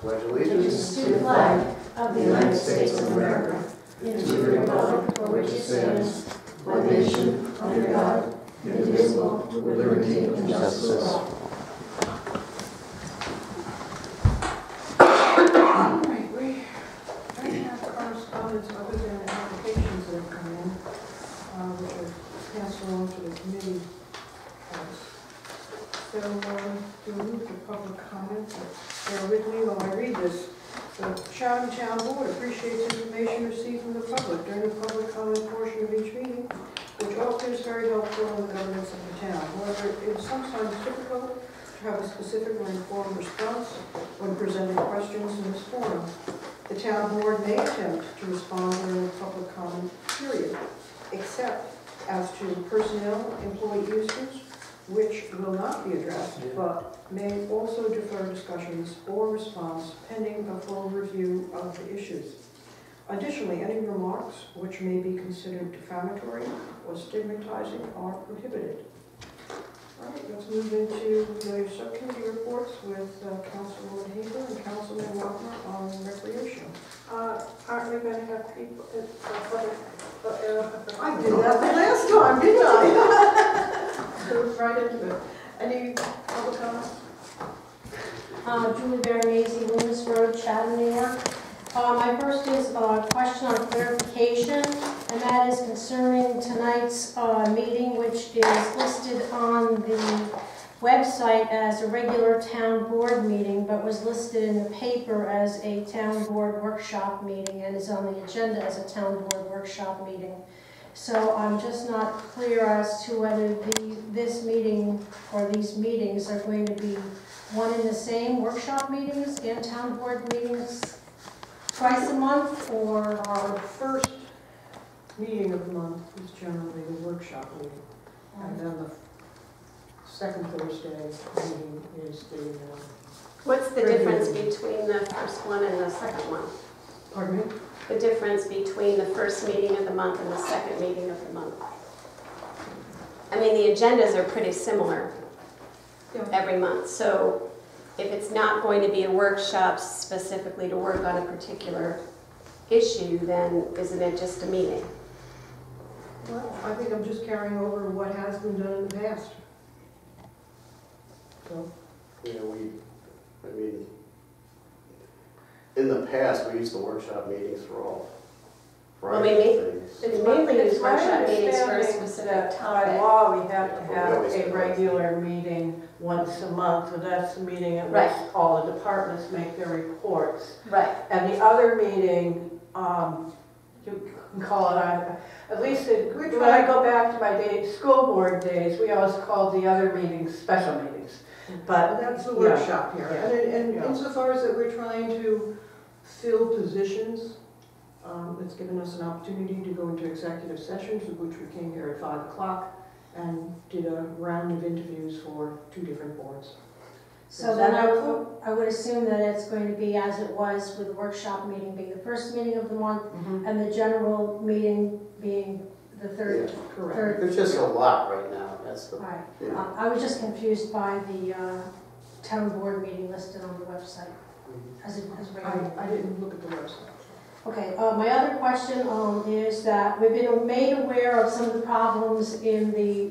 pledge allegiance to the flag of the United States of America, and to the republic for which it stands, one nation, under God, indivisible, with liberty and justice for all. Other than applications that have come in, which are passed along to the committee. So, to move to public comment, bear with me while I read this. The Chatham Town Board appreciates information received from the public during the public comment portion of each meeting, which often is very helpful in the governance of the town. However, it is sometimes difficult to have a specific or informed response when presenting questions in this forum. The town board may attempt to respond during the public comment period, except as to personnel, employee issues, which will not be addressed, but may also defer discussions or response pending a full review of the issues. Additionally, any remarks which may be considered defamatory or stigmatizing are prohibited. All right, let's move into the subcommittee reports with Councilwoman Hager and Councilman Wagner on recreation. Aren't we going to have people? I did that the last time, didn't I? Goes right into it. Any public comments? Julie Veronese, Loomis Road, Chatham, New York. My first is a question on clarification, and that is concerning tonight's meeting, which is listed on the website as a regular town board meeting, but was listed in the paper as a town board workshop meeting and is on the agenda as a town board workshop meeting. So I'm just not clear as to whether this meeting or these meetings are going to be one and the same workshop meetings and town board meetings twice a month, or our first meeting of the month is generally the workshop meeting, and then the second Thursday meeting is the. What's the difference between the first one and the second one? Pardon me? The difference between the first meeting of the month and the second meeting of the month. I mean, the agendas are pretty similar every month, so if it's not going to be a workshop specifically to work on a particular issue, then isn't it just a meeting? Well, I think I'm just carrying over what has been done in the past. So. Yeah, I mean, in the past, we used the workshop meetings for all variety of things. It's mainly use workshop meetings for a specific topic. By law, we have to have a regular meeting once a month, so that's the meeting at which all the departments make their reports. Right. And the other meeting, you can call it, at least when I go back to my school board days, we always called the other meetings special meetings. But that's the workshop here. And insofar as that we're trying to fill positions, it's given us an opportunity to go into executive sessions, of which we came here at 5 o'clock and did a round of interviews for 2 different boards. So then I would assume that it's going to be as it was with the workshop meeting being the first meeting of the month, and the general meeting being the third. Yeah, correct. There's just a lot right now. That's the. Right. Yeah. I was just confused by the town board meeting listed on the website as regular. I didn't look at the website. Okay, my other question is that we've been made aware of some of the problems in the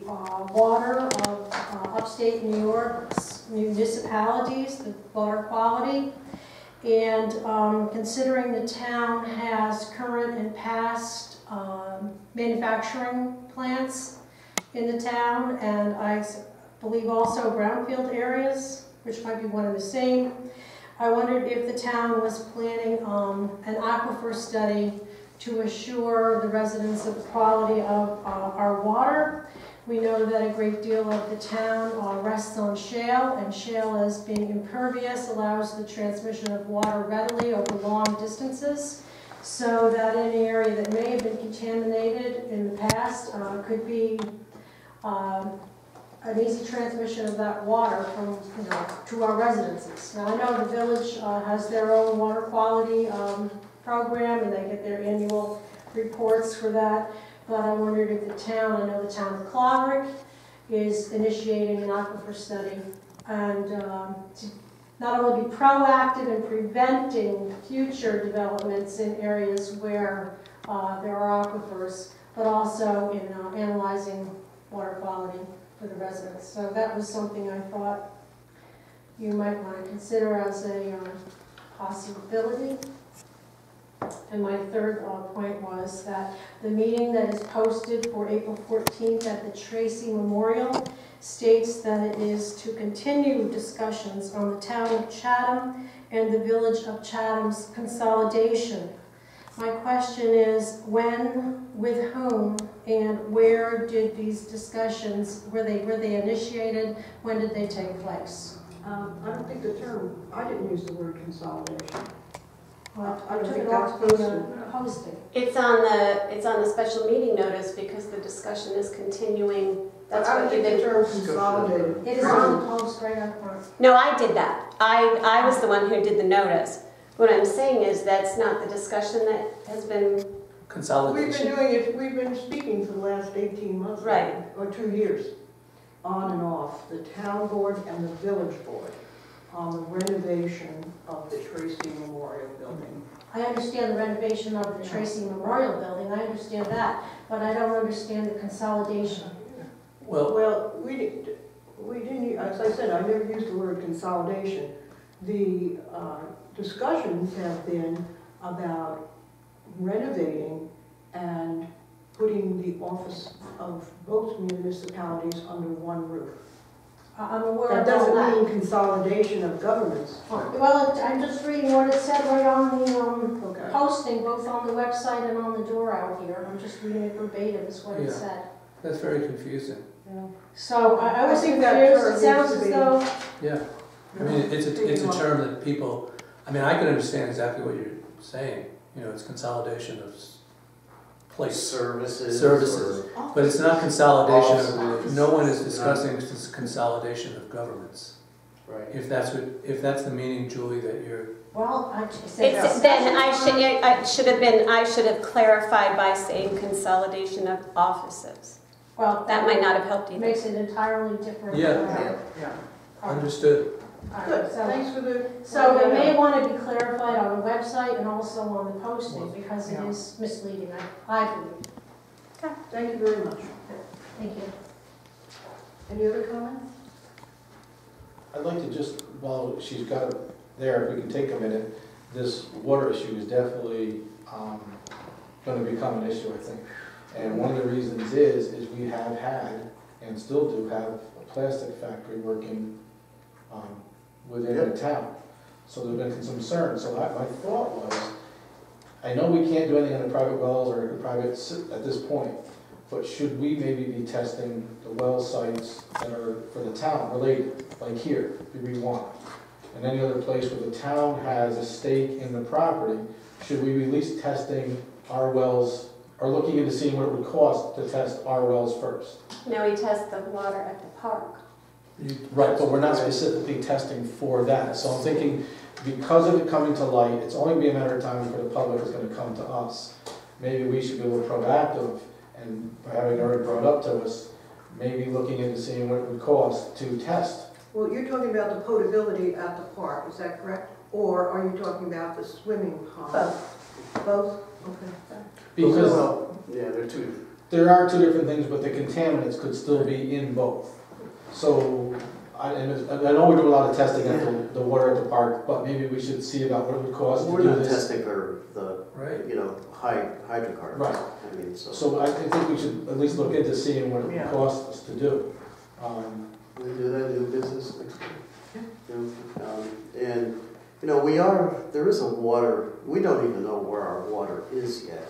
water of upstate New York municipalities, the water quality, and considering the town has current and past manufacturing plants in the town, and I believe also brownfield areas, which might be one and the same. I wondered if the town was planning an aquifer study to assure the residents of the quality of our water. We know that a great deal of the town rests on shale, and shale, as being impervious, allows the transmission of water readily over long distances, so that any area that may have been contaminated in the past could be an easy transmission of that water from, to our residences. Now, I know the village has their own water quality program, and they get their annual reports for that. But I wondered if the town, I know the town of Clonrick is initiating an aquifer study, and to not only be proactive in preventing future developments in areas where there are aquifers, but also in analyzing water quality for the residents. So that was something I thought you might want to consider as a possibility. And my third point was that the meeting that is posted for April 14th at the Tracy Memorial states that it is to continue discussions on the town of Chatham and the village of Chatham's consolidation. My question is, when, with whom, and where did these discussions, were they initiated? When did they take place? I don't think the term, I didn't use the word consolidation. Well, I I don't took think it that's off the posting. It's on the special meeting notice because the discussion is continuing. That's I don't what you think the did. term consolidated. It is on the post right up front. No, I did that. I was the one who did the notice. What I'm saying is that's not the discussion that has been, We've Consolidation. been doing it, we've been speaking for the last 18 months. Right. Or 2 years, on and off, the town board and the village board, on the renovation of the Tracy Memorial Building. I understand the renovation of the Tracy Memorial Building, I understand that, but I don't understand the consolidation. Well, We didn't, as I said, I never used the word consolidation. The discussions have been about renovating and putting the office of both municipalities under one roof. I'm aware That of all doesn't that. mean consolidation of governments. Well, I'm just reading what it said right on the Okay. posting, both on the website and on the door out here. I'm just reading it verbatim, is what it Yeah. said. that's very confusing. Yeah. So I was I think that confused, term it sounds needs to as be- though, Yeah. I mean, it's a term that people, I mean, I can understand exactly what you're saying. You know, it's consolidation of place Services. services, or- but it's not consolidation of, Offices. no one is discussing this consolidation of governments. Right. If that's the meaning, Julie, that you're, well, I just said. it's, then I should have clarified by saying consolidation of offices. Well, That might not have helped either. makes it entirely different. Yeah. Yeah. understood. All right, Good, so- thanks for the. So it may want to be clarified on the website and also on the posting, because it Yeah. is misleading, I believe. Thank you very much. Thank you. Any other comments? I'd like to just, while she's got it there, if we can take a minute, this water issue is definitely going to become an issue, I think. And one of the reasons is we have had, and still do have, a plastic factory working within the town. So there's been some concern. So my thought was, I know we can't do anything on the private wells or the private at this point, but should we maybe be testing the well sites that are for the town related, like here, BB1, and any other place where the town has a stake in the property? Should we be at least testing our wells, or looking into seeing what it would cost to test our wells first? Now we test the water at the park. Right, but we're not specifically testing for that. So I'm thinking, because of it coming to light, it's only gonna be a matter of time before the public is gonna come to us. Maybe we should be a little proactive, and by having it already brought up to us, maybe looking into seeing what it would cost to test. Well, you're talking about the potability at the park, is that correct? Or are you talking about the swimming pond? Both. Both? Okay. Because Yeah, they're two. there are two different things, but the contaminants could still be in both. So, I know we're doing a lot of testing at the water at the park, but maybe we should see about what it would cost to We're do not this. testing for the, Right. hydrocarbons. Right. I mean, so. So I think we should at least look into seeing what it would Yeah. cost us to do. We do that in business next week. Yeah. And, there is a water, we don't even know where our water is yet.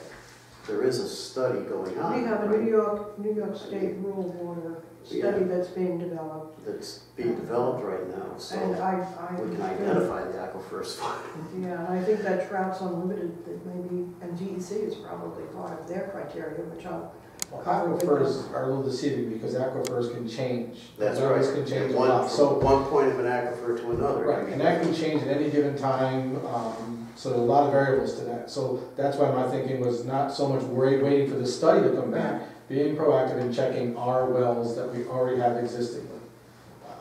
There is a study going on. We have a right, New York State rural water study that's being developed. That's being developed right now, so And we can identify the aquifers. Yeah, and I think that Trout's Unlimited, that maybe, and DEC is probably part of their criteria, which I'll. Well, aquifers are a little deceiving because aquifers can change. That's The right. levels can change a One- lot. From So, one point of an aquifer to another. right, and that can change at any given time. So there are a lot of variables to that. So that's why my thinking was not so much waiting for the study to come back, being proactive in checking our wells that we already have existing.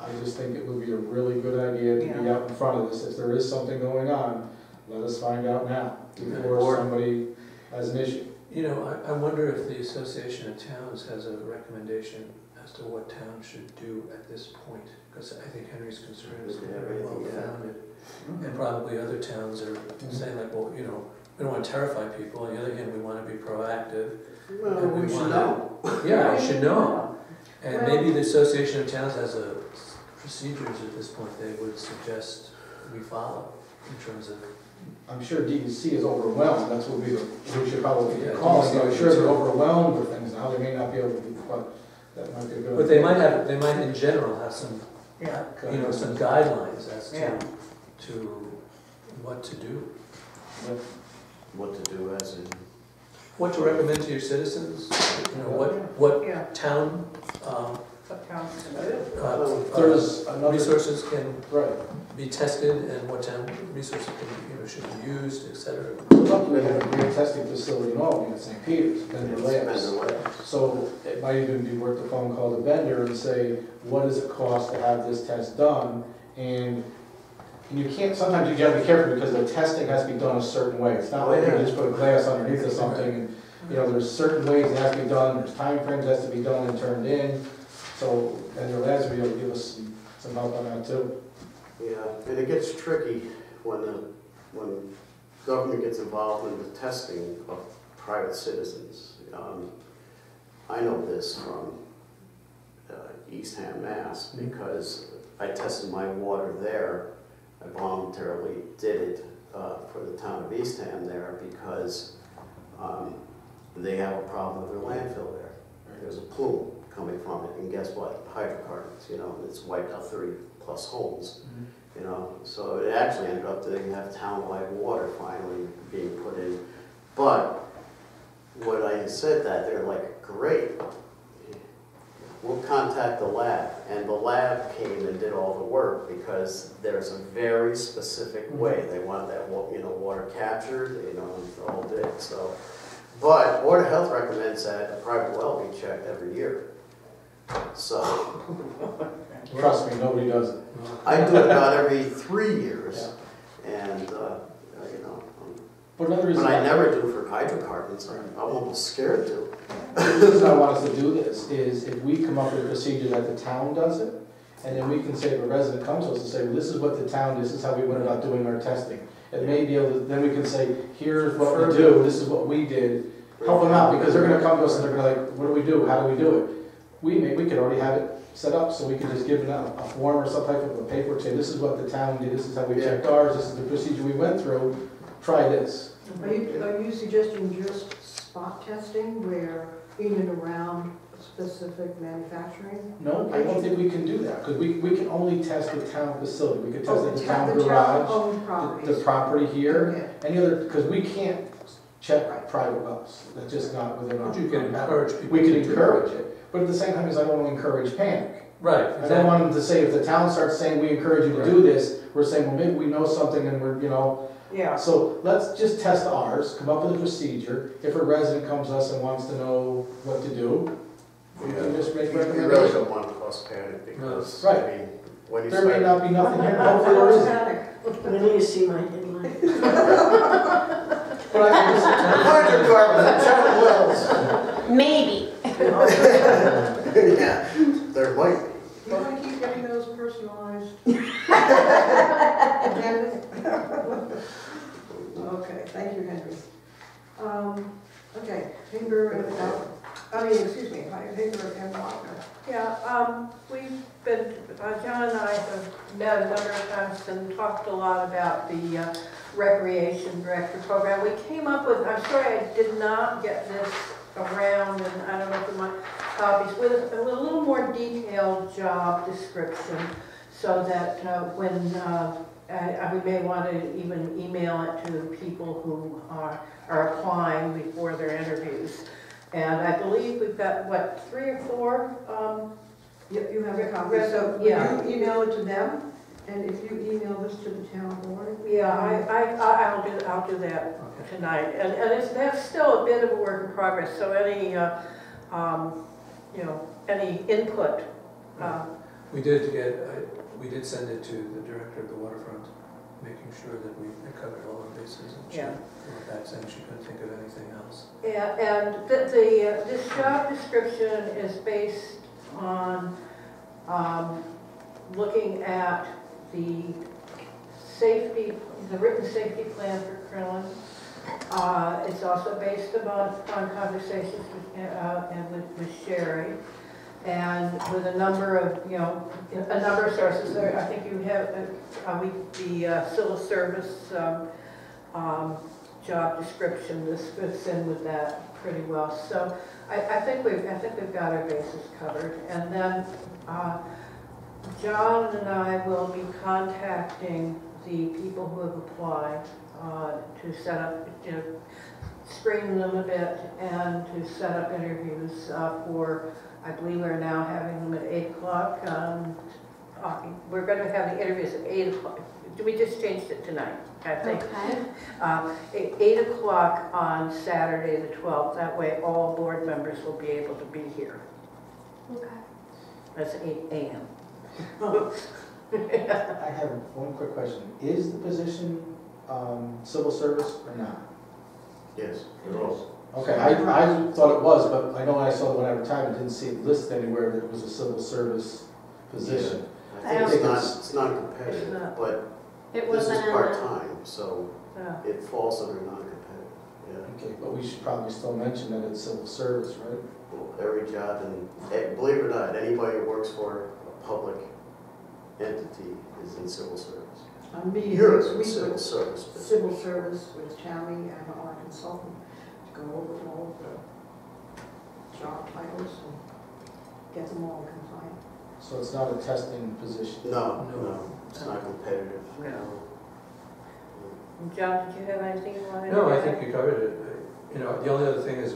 I I just think it would be a really good idea to be out in front of this. If there is something going on, let us find out now before somebody has an issue. You know, I wonder if the Association of Towns has a recommendation as to what towns should do at this point, because I think Henry's concern is very well founded. And probably other towns are saying like, well, you know, we don't want to terrify people, on the other hand, we want to be proactive. Well, and we should know. Yeah, we should know. And maybe the Association of Towns has a procedures at this point they would suggest we follow in terms of. I'm sure DEC is overwhelmed, that's what we should probably be Yeah, calling. DEC I'm sure they're overwhelmed with things now, they may not be able to, but that might be a good. But they might in general have some, you know, some guidelines as to what to do. What to do as in. What to recommend to your citizens, you know, what town, There's another resources can right. be tested and what town resources can, you know, should be used, etc. Luckily, we have a great testing facility in Albany at St. Peter's, vendor labs. So it might even be worth the phone call to vendor and say, what does it cost to have this test done? And you can't, sometimes you gotta be careful because the testing has to be done a certain way. It's not like you just put a glass underneath or something. And, you know, there's certain ways it has to be done, there's time frames that has to be done and turned in. So vendor labs will be able to give us some help on that too. Yeah, and it gets tricky when government gets involved in the testing of private citizens. I know this from Eastham, Mass, because I tested my water there. I voluntarily did it for the town of Eastham there because they have a problem with their landfill there. There's a plume coming from it, and guess what? Hydrocarbons, you know, it's wiped out 30+ homes. You know, so it actually ended up that they have town-wide water finally being put in. But what I said that, they're like, great, we'll contact the lab. And the lab came and did all the work because there's a very specific way. They want that, you know, water captured, you know, and all did. So, but Board of Health recommends that a private well be checked every year. So. Trust me, nobody does it. I do it about every 3 years, and you know. But another reason I never do for hydrocarbons. I'm almost scared to. The reason I want us to do this is if we come up with a procedure that the town does it, and then we can say if a resident comes to us and say, well, this is what the town, this is how we went about doing our testing. It may be able to, then we can say, here's what we do, this is what we did. Help them out, because they're going to come to us and they're going to like, what do we do? How do we do it? We could already have it set up so we can just give them a form or some type of a paper and say, this is what the town did, this is how we checked ours, this is the procedure we went through, try this. Are you suggesting just spot testing where in and around specific manufacturing? No, I don't think we can do that, because we can only test the town facility. We could test the town The garage, town-owned properties. the property here, Okay. any other, because we can't check private wells. That's just not within our. But you can encourage people. We can encourage it, but at the same time, I don't want to encourage panic. Right, I don't want them to say, if the town starts saying, we encourage you to do this, we're saying, well, maybe we know something and we're, you know. Yeah. So let's just test ours, come up with a procedure. If a resident comes to us and wants to know what to do, we can just make You really recommendations. don't want to cause panic because, Right. I mean, when you There may start, not be nothing here, hopefully there isn't. When do you see my headline? But I just, hydrocarbons, town wells. Maybe. Yeah, there might be. Do you want to keep getting those personalized? agendas? Okay, thank you, Henry. Okay, Haber and Haber and Wagner. Yeah, we've been, John and I have met a number of times and talked a lot about the recreation director program. We came up with, I'm sorry I did not get this around, and I don't know if my copies, with a little more detailed job description so that when we may want to even email it to people who are applying before their interviews. And I believe we've got, what, 3 or 4? You have a copy, so will you email it to them? And if you email this to the town board? Yeah, I'll do that tonight. And that's still a bit of a work in progress, so any, you know, any input We did get, we did send it to the director of the waterfront, making sure that we had covered all our bases, and she Yeah. wrote back saying she couldn't think of anything else. Yeah, and this job description is based on looking at the safety, the written safety plan for Krillin. It's also based on conversations with Sherry, and with a number of, a number of sources there. I think you have the civil service job description. This fits in with that pretty well. So I think we've got our bases covered. And then John and I will be contacting the people who have applied to set up, screen them a bit and to set up interviews for, I believe we're now having them at 8 o'clock. We're going to have the interviews at 8 o'clock. We just changed it tonight, I think. Okay. 8 o'clock on Saturday the 12th. That way all board members will be able to be here. Okay. That's 8 a.m. I have one quick question. Is the position civil service or not? Yes, it is. Okay, I thought it was, but I know I saw the one advertisement, didn't see it listed anywhere that it was a civil service position. I think it's It's not not. competitive, but It this is wasn't in part-time, so Yeah. it falls under non-competitive. Yeah. Okay, but we should probably still mention that it's civil service, right? Well, every job, and believe it or not, anybody who works for a public entity is in civil service. I'm meeting You're next in week civil with service, but civil service with Tammy and our consultant to go over all the job titles and get them all compliant. So it's not a testing position? no, it's not competitive. No. John, did you have anything you wanted to No, I add? think you covered it. The only other thing is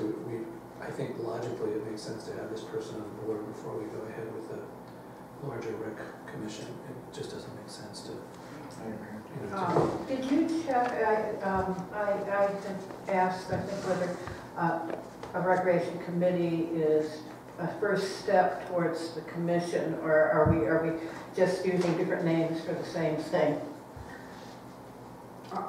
I think logically it makes sense to have this person on board before we go ahead with the larger rec commission. It just doesn't make sense to, Did you check, I had asked, I think, whether a recreation committee is a first step towards the commission, or are we just using different names for the same thing?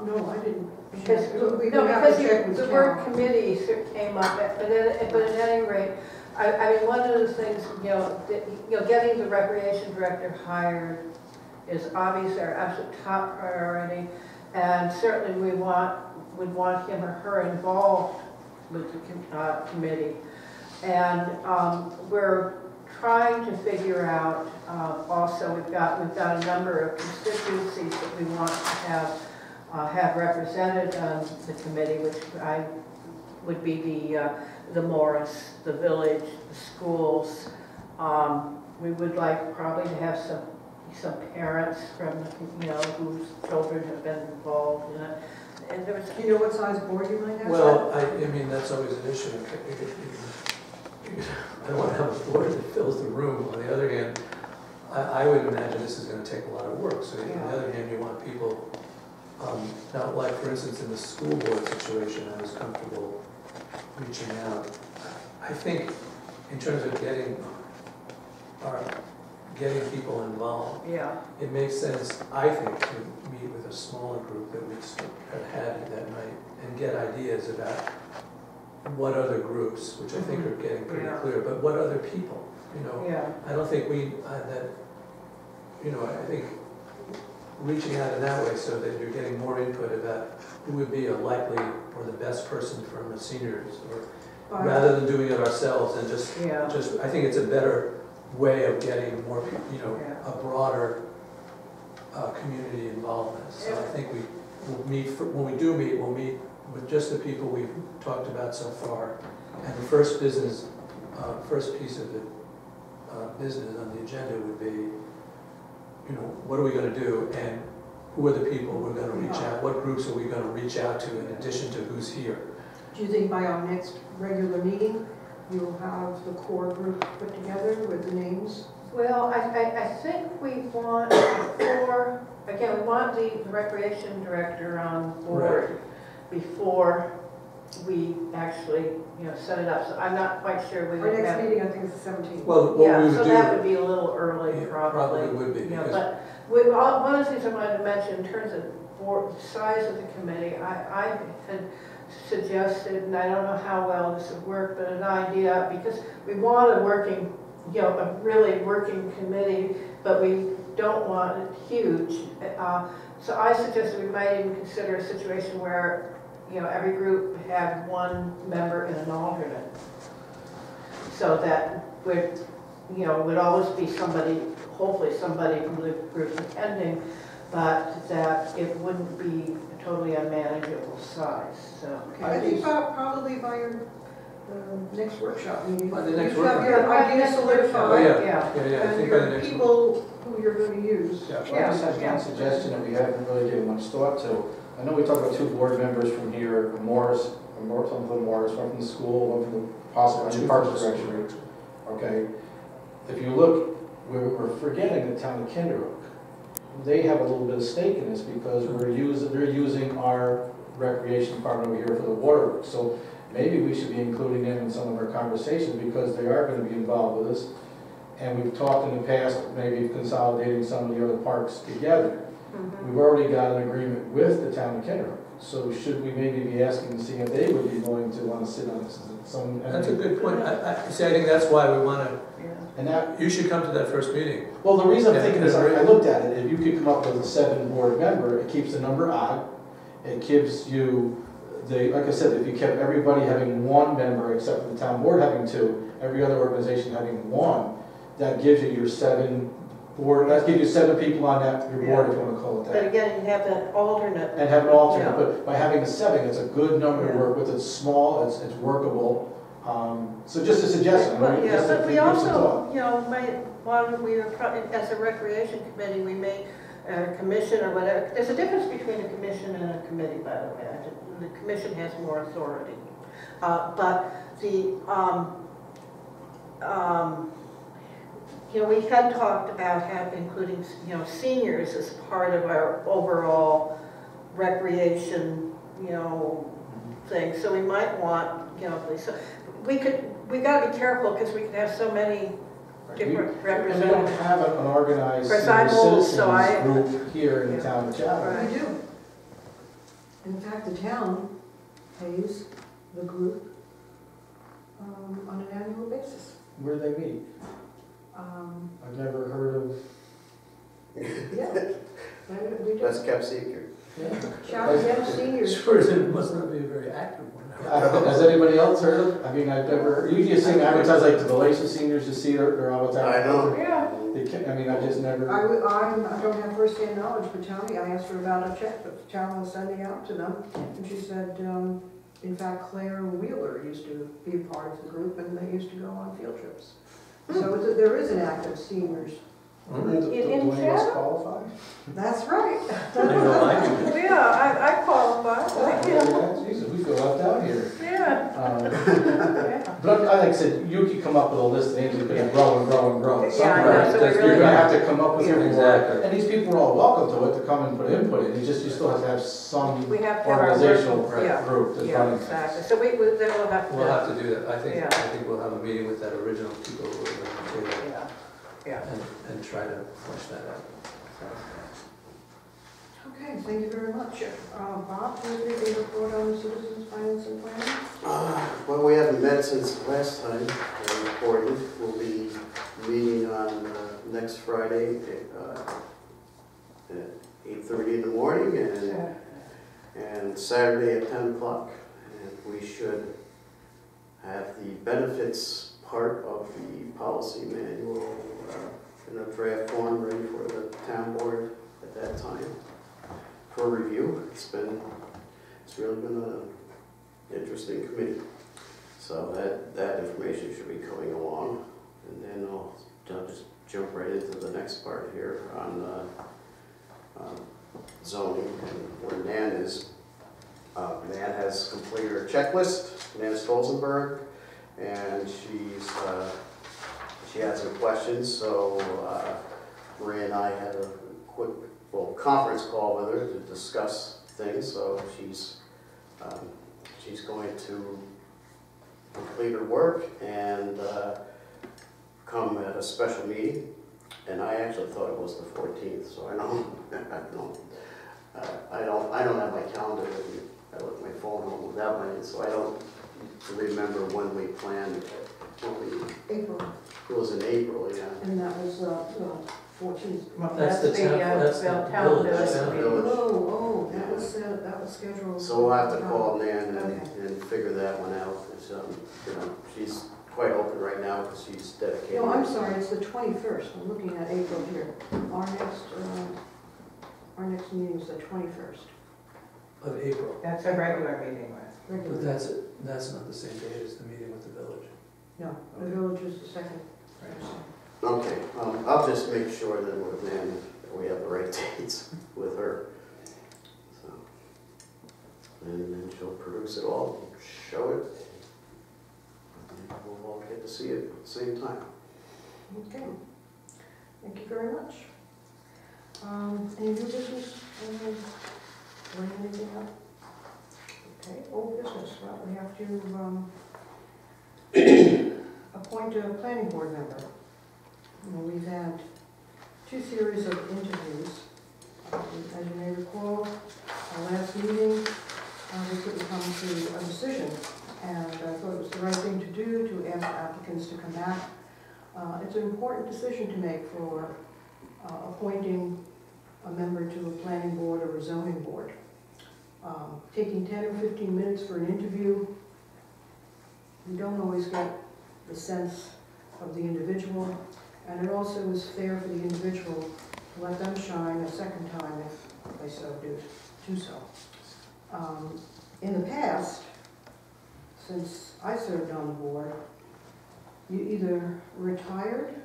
No, I didn't. Because, We no, have because to check with the word Cal. committee came up, but at any rate, I mean, one of the things, getting the recreation director hired is obviously our absolute top priority, and certainly would want him or her involved with the committee. And we're trying to figure out, also, we've got a number of constituencies that we want to have represented on the committee, which would be the Morris, the village, the schools. We would like probably to have some parents from, whose children have been involved in it. And there was, Do you know what size board you might have? well, I mean, that's always an issue. I don't want to have a board that fills the room. On the other hand, I would imagine this is going to take a lot of work. So on the other hand, you want people, not like, for instance, in the school board situation, I was comfortable reaching out. I think in terms of getting people involved, yeah, it makes sense, I think, to meet with a smaller group that we have had that night and get ideas about what other groups, which I think are getting pretty clear, but what other people, yeah. I don't think I think reaching out in that way so that you're getting more input about who would be a likely or the best person from the seniors, or rather than doing it ourselves and just, I think it's a better way of getting more, a broader community involvement. So I think we'll meet, when we do meet, we'll meet with just the people we've talked about so far. And the first piece of the business on the agenda would be, what are we going to do, and who are the people we're going to reach out, what groups are we going to reach out to in addition to who's here? Do you think by our next regular meeting, we will have the core group put together with the names? Well, I think we want we want the recreation director on board before we actually, set it up. So I'm not quite sure we Our would next have. meeting, I think, is the 17th. Well, what we Yeah, would so do. that would be a little early, Yeah, probably. probably would be, because- But one of the things I wanted to mention in terms of size of the committee, I had suggested, and I don't know how well this would work, but an idea, because we want a working, a really working committee, but we don't want it huge. So I suggested we might even consider a situation where, every group had one member and an alternate. So that would always be somebody, hopefully somebody from the group attending, but that it wouldn't be a totally unmanageable size, so. Okay, I think probably by your next workshop meeting. By the next you have workshop. your idea solidified. Oh, yeah. Yeah. Yeah, I And think by the your next one. people who you're going to use. Yeah. I just have one suggestion that we haven't really given much thought to. I know we talked about 2 board members from here, from Morris, some from Morris, one from the school, one from the possible Parks Directory. Okay, if you look, we're forgetting the town of Kinderhook. They have a little bit of stake in this because they're using our recreation department over here for the waterworks. So maybe we should be including them in some of our conversations because they are going to be involved with us. And we've talked in the past, maybe consolidating some of the other parks together. We've already got an agreement with the town of Kinderhook. So should we maybe be asking to see if they would be willing to want to sit on this? That's a good point. I think that's why we want to, And that, you should come to that first meeting. well, the reason I'm Yeah, thinking is, because I looked at it, if you could come up with a 7 board member, it keeps the number odd. It gives you, like I said, if you kept everybody having 1 member, except for the town board having 2, every other organization having 1, that gives you your 7 board, that gives you 7 people on your board, if you want to call it But that. again, you have that alternate. And have an alternate, Yeah. but by having a 7, it's a good number to Yeah. work with, it's small, it's workable. So just a suggestion. But, just to but we give some also, thought. might want, we are probably, as a recreation committee, we may, commission or whatever. There's a difference between a commission and a committee, by the way. The commission has more authority. But the, we had talked about including, seniors as part of our overall recreation, thing. So we might want, so we gotta be careful because we can have so many different And we don't representatives. have an organized Of course, I'm senior old, so citizens group here in the Yeah. town of Chatham. Right. We do. In fact, the town pays the group on an annual basis. Where do they meet? I've never heard of. Yeah. We do. Best kept secret. Chatham seniors. Sure, it must not be a very active one. I don't know, has anybody else heard of? I mean, I've never, usually you see them advertised like the Galatian seniors, you see they're all the time. I know. Yeah. I mean, I've just never. I don't have first-hand knowledge, but Tony, I asked her about a check that Chatham was sending out to them, and she said, in fact, Claire Wheeler used to be a part of the group, and they used to go on field trips. So there is an active seniors. Do any of us qualify? That's right. They don't like it. Yeah, I qualify. Jesus, we feel left out here. Yeah. But like I said, you could come up with a list of names that could grow and grow and grow. Yeah, I know, so we Right. really You're gonna have to come up with your Exactly. And these people are all welcome to it, to come and put input in, it's just, you still have to have some We have to have our organizational work- yeah. group that's Yeah, running. exactly. So then we'll have to. We'll have to do that. I Yeah. think we'll have a meeting with that original people who are going to do Yeah, yeah. that and try to flesh that out. Okay, thank you very much. Bob, do you have anything to report on the citizens finance and planning? Well, we haven't met since last time we recorded. We'll be meeting on next Friday at 8:30 in the morning and Saturday at 10 o'clock. And we should have the benefits part of the policy manual in a draft form ready for the town board at that time for review. It's really been an interesting committee. So that information should be coming along. And then I'll just jump right into the next part here on zoning and where Nan is. Nan has completed her checklist, Nan Stolzenberg, and she had some questions, so Maria and I had a quick conference call with her to discuss things, so she's she's going to complete her work and come at a special meeting. And I actually thought it was the 14th, so I don't have my calendar with me. I left my phone home without mine, so I don't remember when we planned. April, It was in April, yeah. and that was, 14th. That's the town, that's the town village. village. town. Oh, that was scheduled. So we'll have to call Nan Okay. and figure that one out. It's, she's quite open right now because she's dedicated. No, I'm sorry, it's the 21st. I'm looking at April here. Our next meeting is the 21st. Of April, That's a regular meeting, right? but Regular. that's not the same date as the meeting with the village. No, the village is the second. Okay, I'll just make sure that with Nan, that we have the right dates with her. So, and then she'll produce it all, show it, and we'll all get to see it at the same time. Okay. Thank you very much. Any new business? Bring anything up? Okay, old business. Well, we have to appoint a planning board member. We've had 2 series of interviews. As you may recall, our last meeting, we couldn't come to a decision, and I thought it was the right thing to do to ask applicants to come back. It's an important decision to make for appointing a member to a planning board or a zoning board. Taking 10 or 15 minutes for an interview, you don't always get the sense of the individual, and it also is fair for the individual to let them shine a second time if they so do so. In the past, since I served on the board, you either retired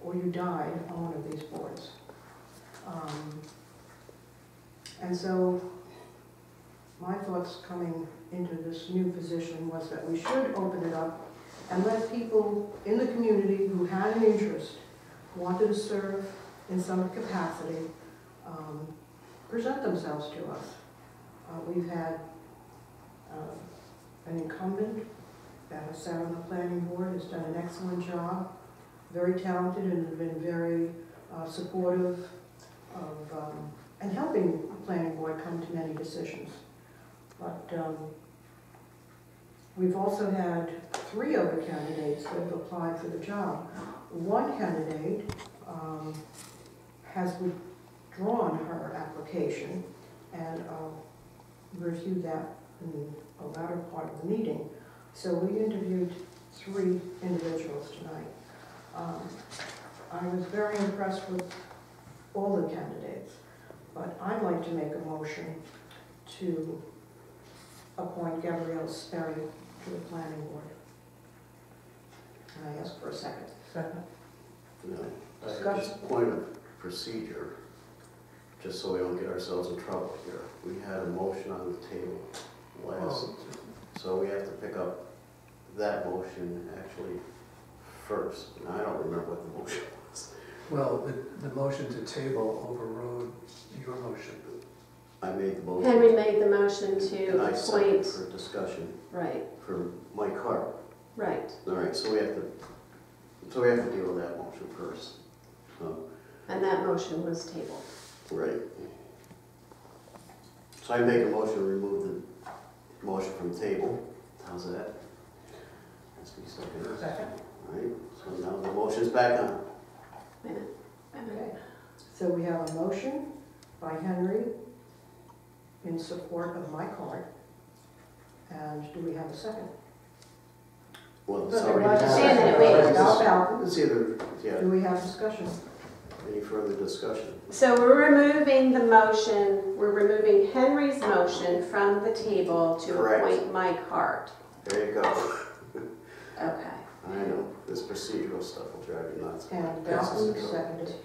or you died on one of these boards. And so my thoughts coming into this new position was that we should open it up and let people in the community who had an interest, wanted to serve in some capacity, present themselves to us. We've had an incumbent that has sat on the planning board, has done an excellent job, very talented, and has been very supportive of and helping the planning board come to many decisions. But we've also had 3 other candidates that have applied for the job. One candidate has withdrawn her application, and I'll review that in a latter part of the meeting. So we interviewed 3 individuals tonight. I was very impressed with all the candidates, but I'd like to make a motion to appoint Gabrielle Sperry to the planning board. And I ask for a second. Second. Just point of procedure, just so we don't get ourselves in trouble here. We had a motion on the table last, so we have to pick up that motion actually first. And I don't remember what the motion was. Well, the motion to table overrode your motion. I made the motion. Henry made the motion to And I seconded appoint, for discussion right, for Mike Hart. right. All right, so we have to deal with that motion first. So, And that motion was tabled. right. So I make a motion to remove the motion from table. How's that? Has to be seconded. Second. All right, so now the motion's back on. Wait a minute. Okay. So we have a motion by Henry in support of Mike Hart. And do we have a second? Well, it's But there already. was- Wait a minute, wait. Now, It's either, yeah, do we have discussion? any further discussion? So we're removing the motion, we're removing Henry's motion from the table to Correct. appoint Mike Hart. There you go. Okay. I know, this procedural stuff will drive you nuts. And Gets us in Dalton trouble. seconded.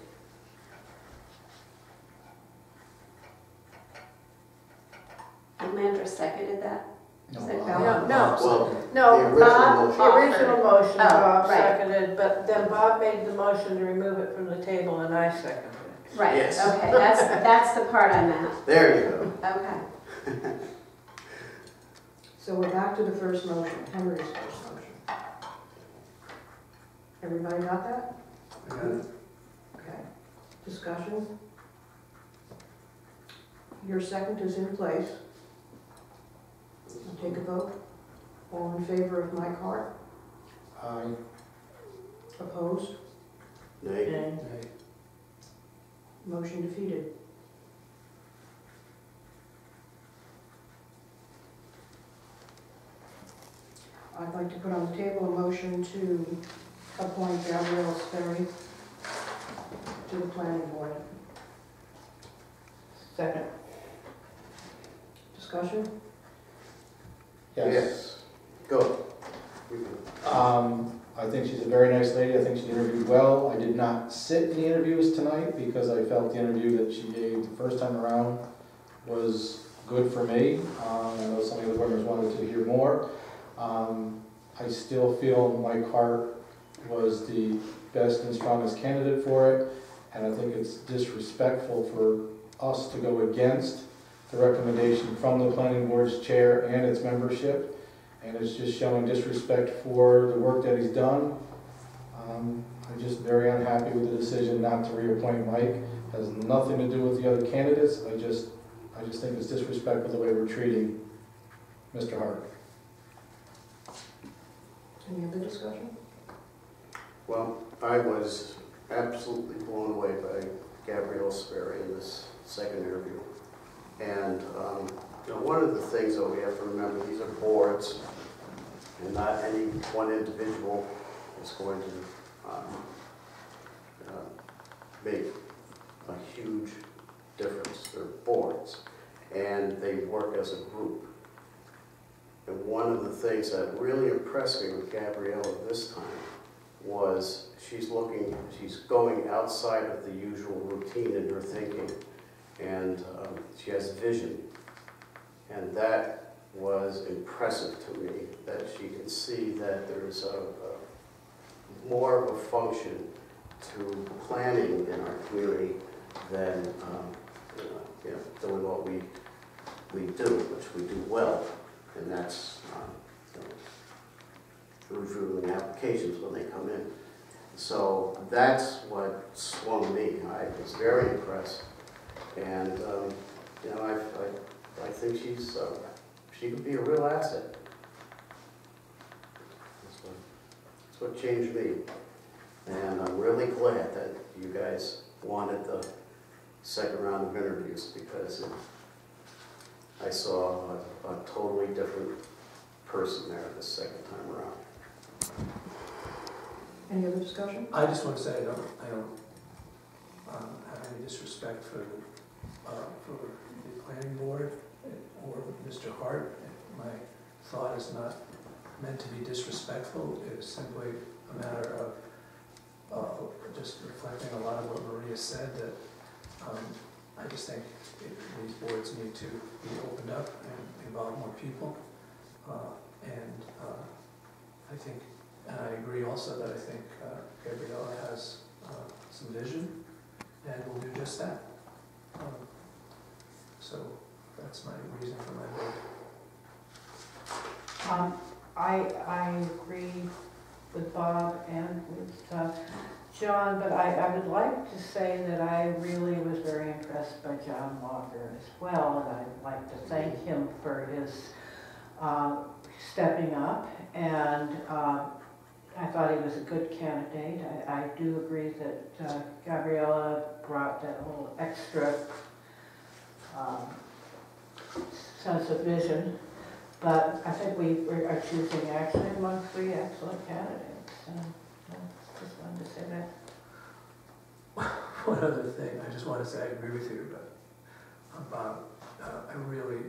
Amanda seconded that? No, Is that Bob? No. Well, No, the original Bob, motion. the original motion, Oh, Bob right. seconded, but then Bob made the motion to remove it from the table and I seconded it. Right, Yes. okay, that's the part I meant. There you go. Okay. So we're back to the first motion, Henry's first motion. Everybody got that? I got it. Okay. Discussion? Your second is in place. I'll take a vote. All in favor of Mike Hart? Aye. Opposed? Nay? Nay. Motion defeated. I'd like to put on the table a motion to appoint Gabrielle Sperry to the planning board. Second. Discussion? Yes. Go. I think she's a very nice lady. I think she interviewed well. I did not sit in the interviews tonight because I felt the interview that she gave the first time around was good for me. I know some of the board members wanted to hear more. I still feel Mike Hart was the best and strongest candidate for it, and I think it's disrespectful for us to go against the recommendation from the planning board's chair and its membership. And it's just showing disrespect for the work that he's done. I'm just very unhappy with the decision not to reappoint Mike. It has nothing to do with the other candidates. I just think it's disrespectful the way we're treating Mr. Hart. Any other discussion? Well, I was absolutely blown away by Gabrielle Sperry in this second interview. And one of the things that we have to remember, these are boards, and not any one individual is going to make a huge difference. They're boards, and they work as a group. And one of the things that really impressed me with Gabriella this time was she's going outside of the usual routine in her thinking, and she has vision. And that was impressive to me, that she can see that there's more of a function to planning in our community than doing what we do, which we do well. And that's reviewing applications when they come in. So that's what swung me. I was very impressed, and I think she could be a real asset. That's what changed me, and I'm really glad that you guys wanted the second round of interviews, because I saw a totally different person there the second time around. Any other discussion? I just want to say I don't have any disrespect for the planning board or Mr. Hart. My thought is not meant to be disrespectful. It is simply a matter of just reflecting a lot of what Maria said, that I just think these boards need to be opened up and involve more people. I think, and I agree also that I think Gabriella has some vision and will do just that. So that's my reason for my vote. I agree with Bob and with John, but I would like to say that I really was very impressed by John Walker as well, and I'd like to thank him for his stepping up, and I thought he was a good candidate. I do agree that Gabriella brought that little extra sense of vision, but I think we are choosing actually among three excellent candidates. I just wanted to say that. One other thing, I just want to say I agree with you, but Bob, I really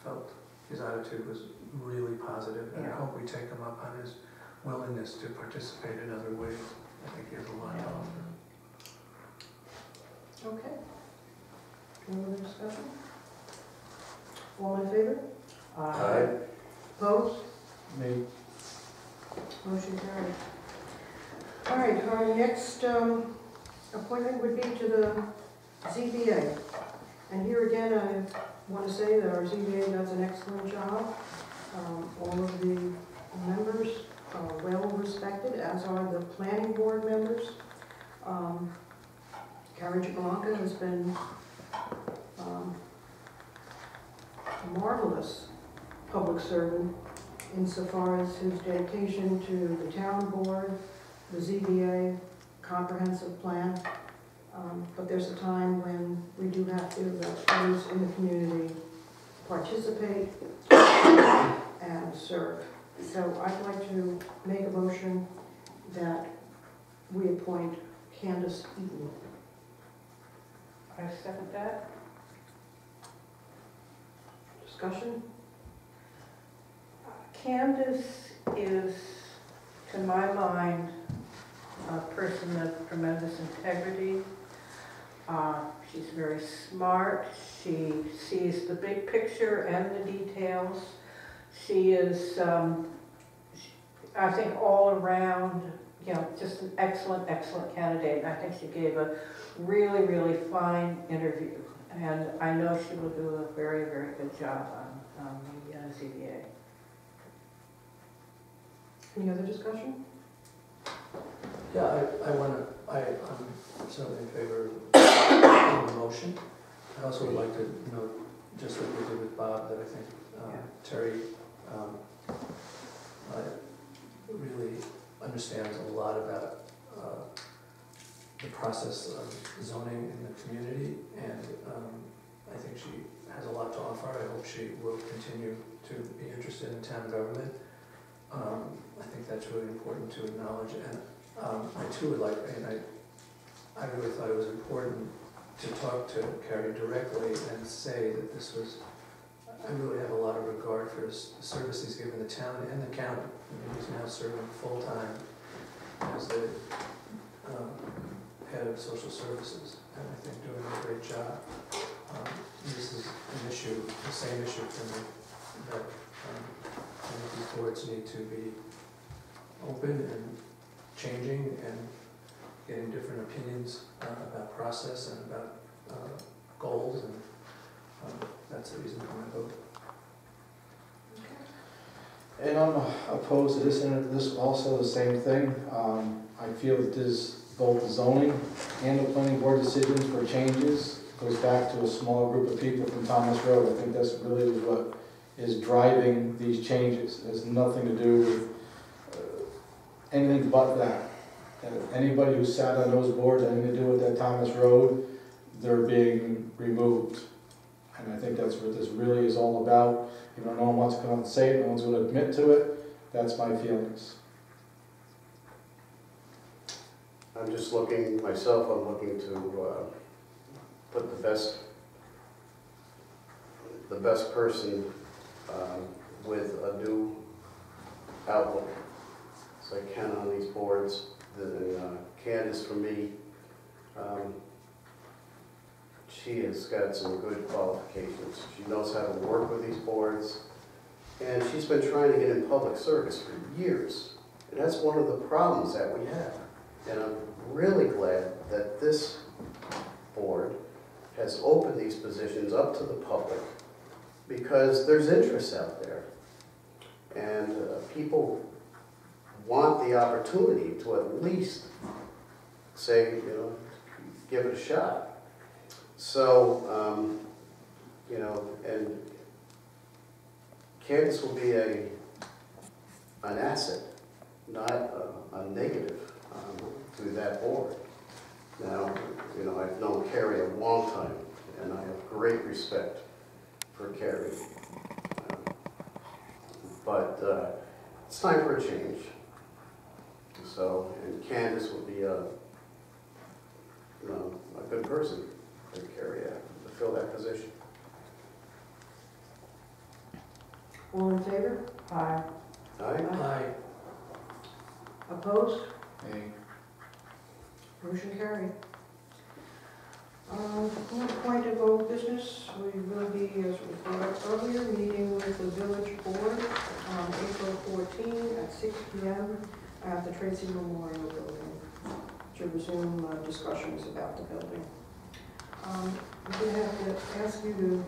felt his attitude was really positive, and I hope we take him up on his willingness to participate in other ways. I think he has a lot to offer. Okay. Any other discussion? All in favor? Aye. Opposed? Me. Motion carried. All right, our next appointment would be to the ZBA. And here again, I want to say that our ZBA does an excellent job. All of the members are well respected, as are the planning board members. Carrie Jablonka has been a marvelous public servant insofar as his dedication to the town board, the ZBA, comprehensive plan. But there's a time when we do have to let others in the community participate and serve. So I'd like to make a motion that we appoint Candace Eaton. I second that. Discussion? Candace is, to my mind, a person of tremendous integrity. She's very smart. She sees the big picture and the details. She is, I think, all around, just an excellent, excellent candidate. I think she gave a really, really fine interview. And I know she will do a very, very good job on the ZBA. Any other discussion? Yeah, I'm certainly in favor of the motion. I also would like to note, just like we did with Bob, that I think Terry really understands a lot about the process of zoning in the community, and I think she has a lot to offer. I hope she will continue to be interested in town government. I think that's really important to acknowledge, and I too would like, and I really thought it was important to talk to Carrie directly and say that this was, I really have a lot of regard for his service he's given the town and the county. I mean, he's now serving full-time as the head of social services, and I think doing a great job. This is an issue, the same issue for me, that I think these boards need to be open and changing and getting different opinions about process and about goals, and that's the reason for my vote. And I'm opposed to this, and this also the same thing. I feel that this, both zoning and the planning board decisions for changes goes back to a small group of people from Thomas Road. I think that's really what is driving these changes. It has nothing to do with anything but that. And anybody who sat on those boards, anything to do with that Thomas Road, they're being removed. And I think that's what this really is all about. You know, no one wants to come out and say it, no one's going to admit to it. That's my feelings. I'm just looking, myself, I'm looking to put the best person with a new outlook as I can on these boards. Candace, for me, she has got some good qualifications. She knows how to work with these boards, and she's been trying to get in public service for years. And that's one of the problems that we have. And I'm really glad that this board has opened these positions up to the public, because there's interest out there. And people want the opportunity to at least say, you know, give it a shot. So, you know, and Candace will be an asset, not a negative to that board. Now, you know, I've known Carrie a long time, and I have great respect for Carrie. But it's time for a change. So, and Candace will be a good person to carry out, to fill that position. All in favor? Aye. Aye? Aye. Opposed? Hey. Motion carried. Point of old business, we will be, as we brought up earlier, meeting with the village board on April 14 at 6 p.m. at the Tracy Memorial Building to resume discussions about the building. I'm going to have to ask you to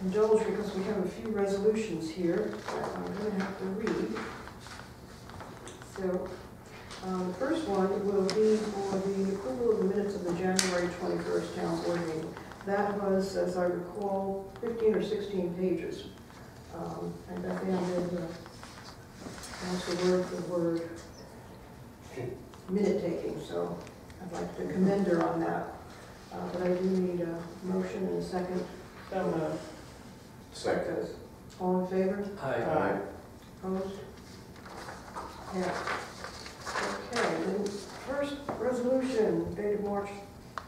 indulge because we have a few resolutions here that I'm going to have to read. So, the first one will be for the approval of the minutes of the January 21st town board meeting. That was, as I recall, 15 or 16 pages. And Beth Ann did almost a word for word minute taking, so I'd like to commend her on that. But I do need a motion and a second. So Second. All in favor? Aye. Opposed? Yeah. Okay, then first resolution dated March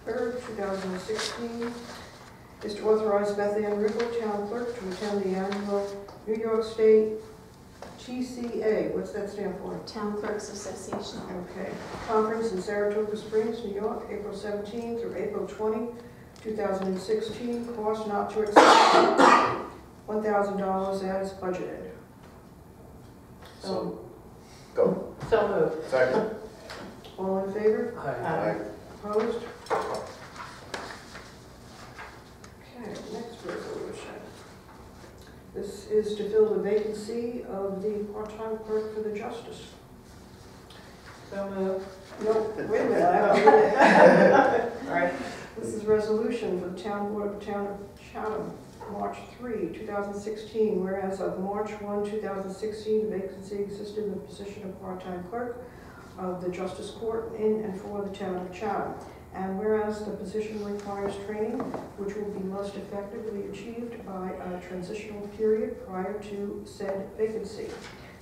3rd, 2016 is to authorize Beth Ann Rickle, town clerk, to attend the annual New York State TCA, what's that stand for? Town Clerks Association. Okay, conference in Saratoga Springs, New York, April 17th through April 20, 2016, cost not to exceed $1,000 as budgeted. So, go. So moved. Second. All in favor? Aye. Opposed? Okay, next resolution. This is to fill the vacancy of the part-time clerk for the justice. So moved. No, wait a minute, I haven't read it. All right. This is resolution for the town board of the town of Chatham, March 3, 2016, whereas of March 1, 2016, the vacancy existed in the position of part-time clerk of the Justice Court in and for the town of Chatham. And whereas the position requires training, which will be most effectively achieved by a transitional period prior to said vacancy.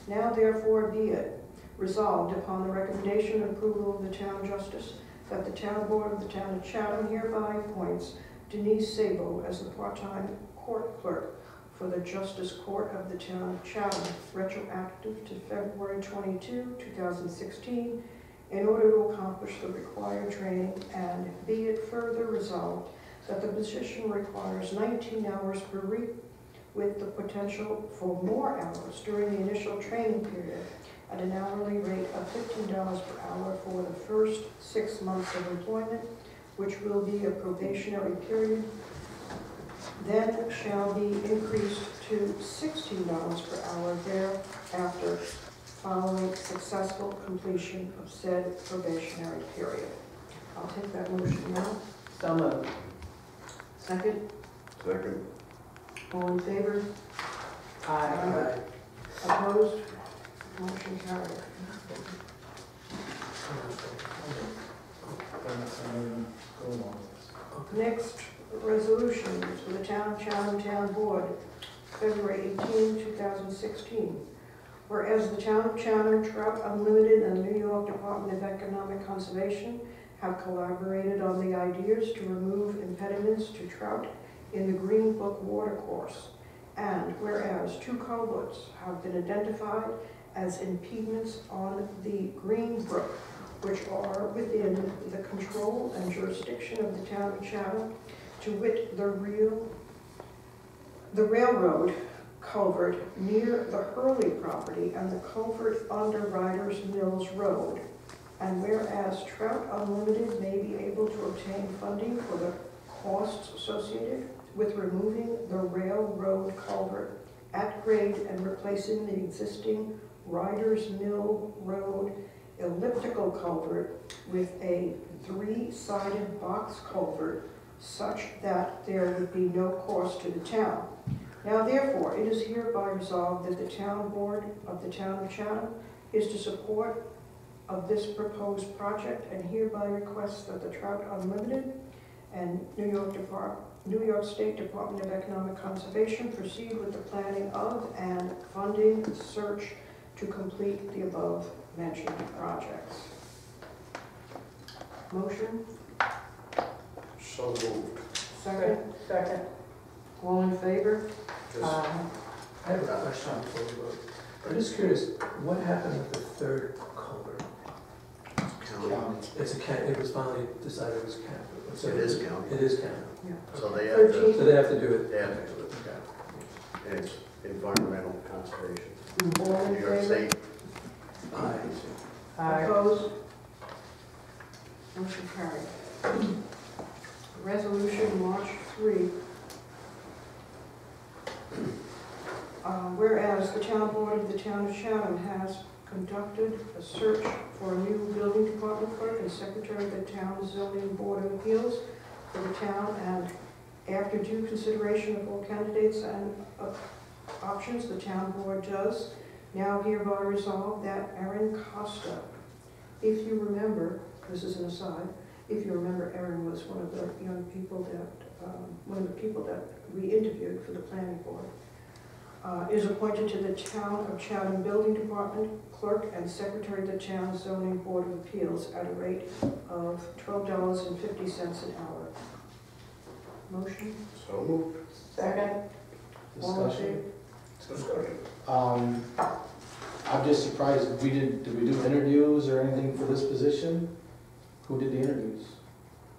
Now therefore be it resolved upon the recommendation and approval of the town justice that the town board of the town of Chatham hereby appoints Denise Sabo as the part-time court clerk for the Justice Court of the town of Chatham, retroactive to February 22, 2016, in order to accomplish the required training, and be it further resolved that the position requires 19 hours per week with the potential for more hours during the initial training period at an hourly rate of $15 per hour for the first 6 months of employment, which will be a probationary period, then shall be increased to $16 per hour thereafter, following successful completion of said probationary period. I'll take that motion now. So moved. Second, Second. all in favor? Aye. Opposed? Motion carried. Next resolution is for the town of Chatham Town Board, February 18, 2016. Whereas the town of Chatham, Trout Unlimited, and the New York Department of Economic Conservation have collaborated on the ideas to remove impediments to trout in the Green Brook watercourse. And whereas 2 culverts have been identified as impediments on the Green Brook, which are within the control and jurisdiction of the town of Chatham, to wit the railroad culvert near the Hurley property and the culvert under Riders Mills Road. And whereas Trout Unlimited may be able to obtain funding for the costs associated with removing the railroad culvert at grade and replacing the existing Riders Mill Road elliptical culvert with a 3-sided box culvert such that there would be no cost to the town. Now therefore, it is hereby resolved that the town board of the town of Chatham is to support of this proposed project, and hereby requests that the Trout Unlimited and New York State Department of Economic Conservation proceed with the planning of and funding search to complete the above mentioned projects. Motion? So moved. Second? Second. All in favor? Just I have a question before we vote. I'm just curious, what happened with the 3rd culvert? county. It was finally decided it was county. So It is county. It is county. So they have to, So they have to do it. they have to do it. Okay. And it's environmental conservation. All in New York favor? State. Aye. Aye. Opposed? Motion carried. Resolution March 3. Whereas the town board of the town of Chatham has conducted a search for a new building department clerk and secretary of the town's zoning board of appeals for the town, and after due consideration of all candidates and options, the town board does now hereby resolve that Erin Costa, if you remember, this is an aside, if you remember, Erin was one of the young people that we interviewed for the planning board, is appointed to the Town of Chatham Building Department Clerk and Secretary of the Town Zoning Board of Appeals at a rate of $12.50 an hour. Motion? So moved. Second. All in favor? Discussion. I'm just surprised, did we do interviews or anything for this position? Who did the interviews?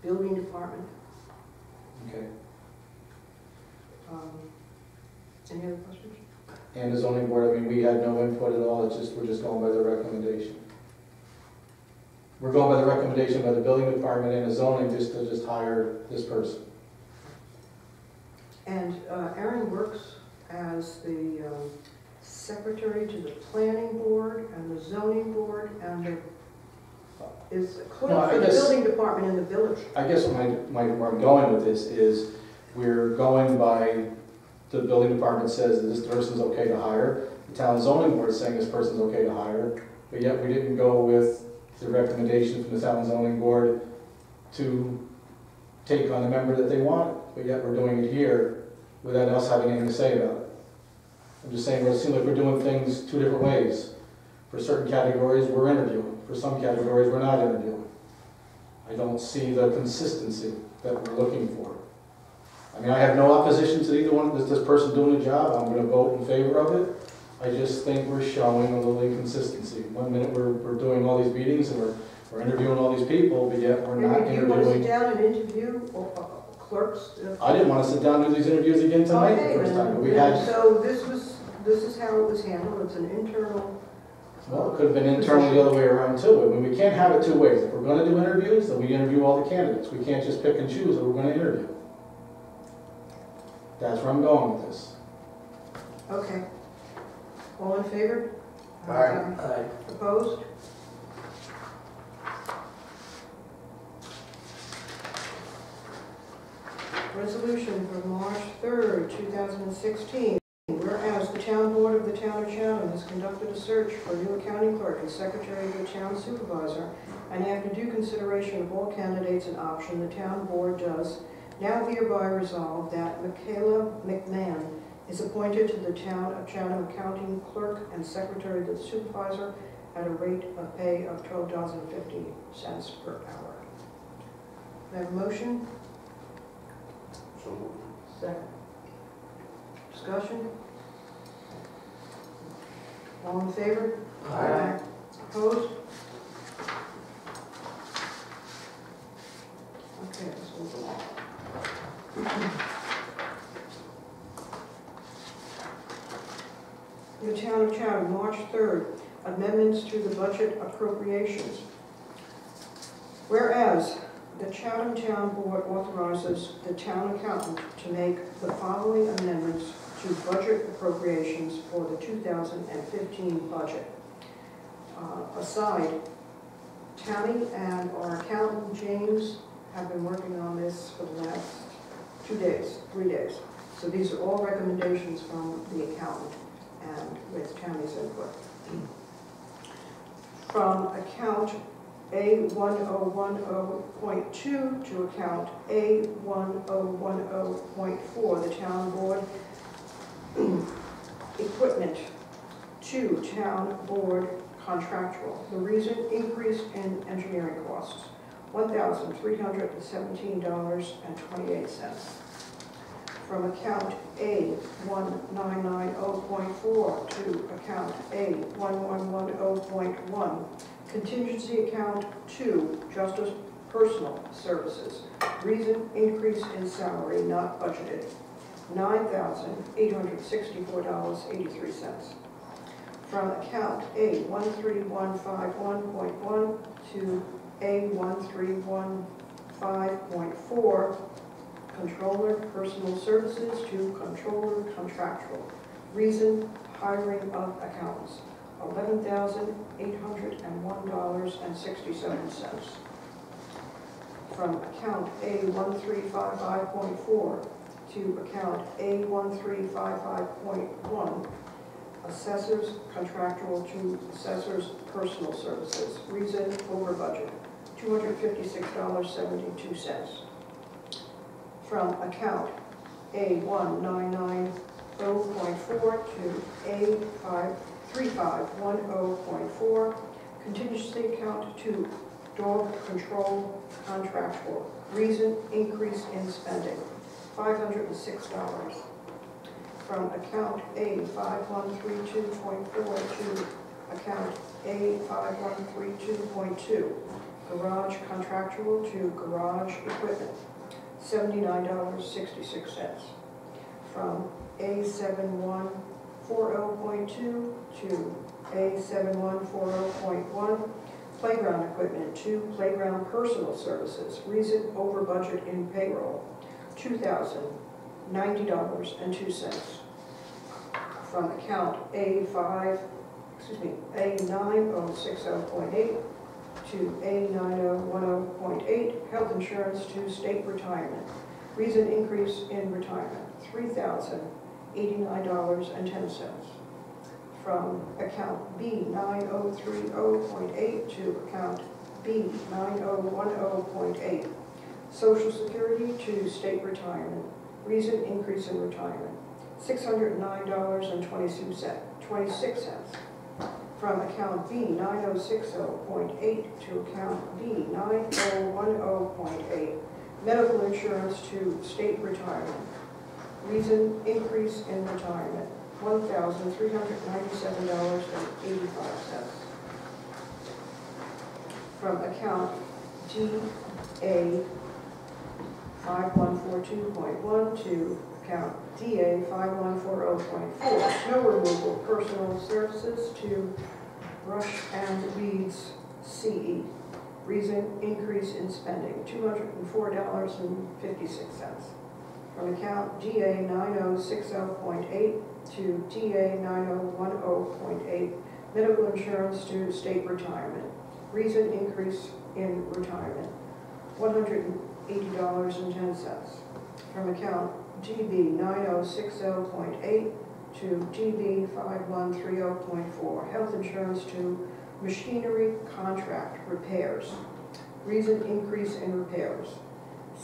Building Department. Okay. Any other questions? And the zoning board, I mean, we had no input at all, we're just going by the recommendation. We're going by the recommendation by the building department and the zoning to hire this person. And Erin works as the secretary to the planning board and the zoning board and is clerk for the building department in the village. I guess where I'm going with this is we're going by the building department says that this person's okay to hire. The town zoning board is saying this person's okay to hire, but yet we didn't go with the recommendation from the town zoning board to take on the member that they wanted, but yet we're doing it here without us having anything to say about it. I'm just saying, it seems like we're doing things two different ways. For certain categories, we're interviewing. For some categories, we're not interviewing. I don't see the consistency that we're looking for. I mean, I have no opposition to either one. This person doing the job, I'm going to vote in favor of it. I just think we're showing a little inconsistency. One minute we're doing all these meetings and we're interviewing all these people, but yet we're not Do you want to sit interviewing. down and interview clerks? I didn't want to sit down and do these interviews again tonight the first time. But we had. So this is how it was handled. It's an internal. Well, it could have been internal the other way around too. I mean, we can't have it two ways. If we're going to do interviews, then we interview all the candidates. We can't just pick and choose who we're going to interview. That's where I'm going with this. Okay. All in favor? Aye. Aye. Opposed? Resolution for March 3rd, 2016. Whereas the town board of the town of Chatham has conducted a search for a new accounting clerk and secretary of the town supervisor, and after due consideration of all candidates and option, the town board does now hereby resolve that Michaela McMahon is appointed to the town of Chatham accounting clerk and secretary of the supervisor at a rate of pay of $12.50 per hour. Do I have a motion? So moved. Second. Discussion? All in favor? Aye. Opposed? Okay, let's move along. The town of Chatham, March 3rd, amendments to the budget appropriations. Whereas the Chatham Town Board authorizes the town accountant to make the following amendments to budget appropriations for the 2015 budget. Aside, Tammy and our accountant, James, have been working on this for the last 3 days. So these are all recommendations from the accountant and with Tammy's input. From account A1010.2 to account A1010.4, the town board equipment to town board contractual. The reason, increase in engineering costs, $1,317.28. From account A1990.4 to account A1110.1, contingency account 2, justice personal services. Reason, increase in salary not budgeted, $9,864.83. From account A13151.1 to A131 5.4, Controller Personal Services to Controller Contractual. Reason, hiring of accountants, $11,801.67. From account A1355.4 to account A1355.1, Assessors Contractual to Assessors Personal Services. Reason, over budget, $256.72. From account A1990.4 to A3510.4, contingency account to dog control contractual. Reason, increase in spending, $506. From account A5132.4 to account A5132.2, garage contractual to garage equipment, $79.66. From A7140.2 to A7140.1, playground equipment to playground personal services. Reason, over budget in payroll, $2,090.02. From account A9060.8 to A9010.8, health insurance to state retirement. Reason, increase in retirement, $3,089.10. From account B9030.8 to account B9010.8, Social Security to state retirement. Reason, increase in retirement, $609.26. From account B9060.8 to account B9010.8, medical insurance to state retirement. Reason, increase in retirement, $1,397.85. From account DA 5142.1 to account DA 5140.4, snow removal personal services to brush and weeds CE. Reason, increase in spending, $204.56. From account DA 9060.8 to DA 9010.8, medical insurance to state retirement. Reason, increase in retirement, $180.10. From account GB 9060.8 to GB 5130.4, health insurance to machinery contract repairs. Reason, increase in repairs,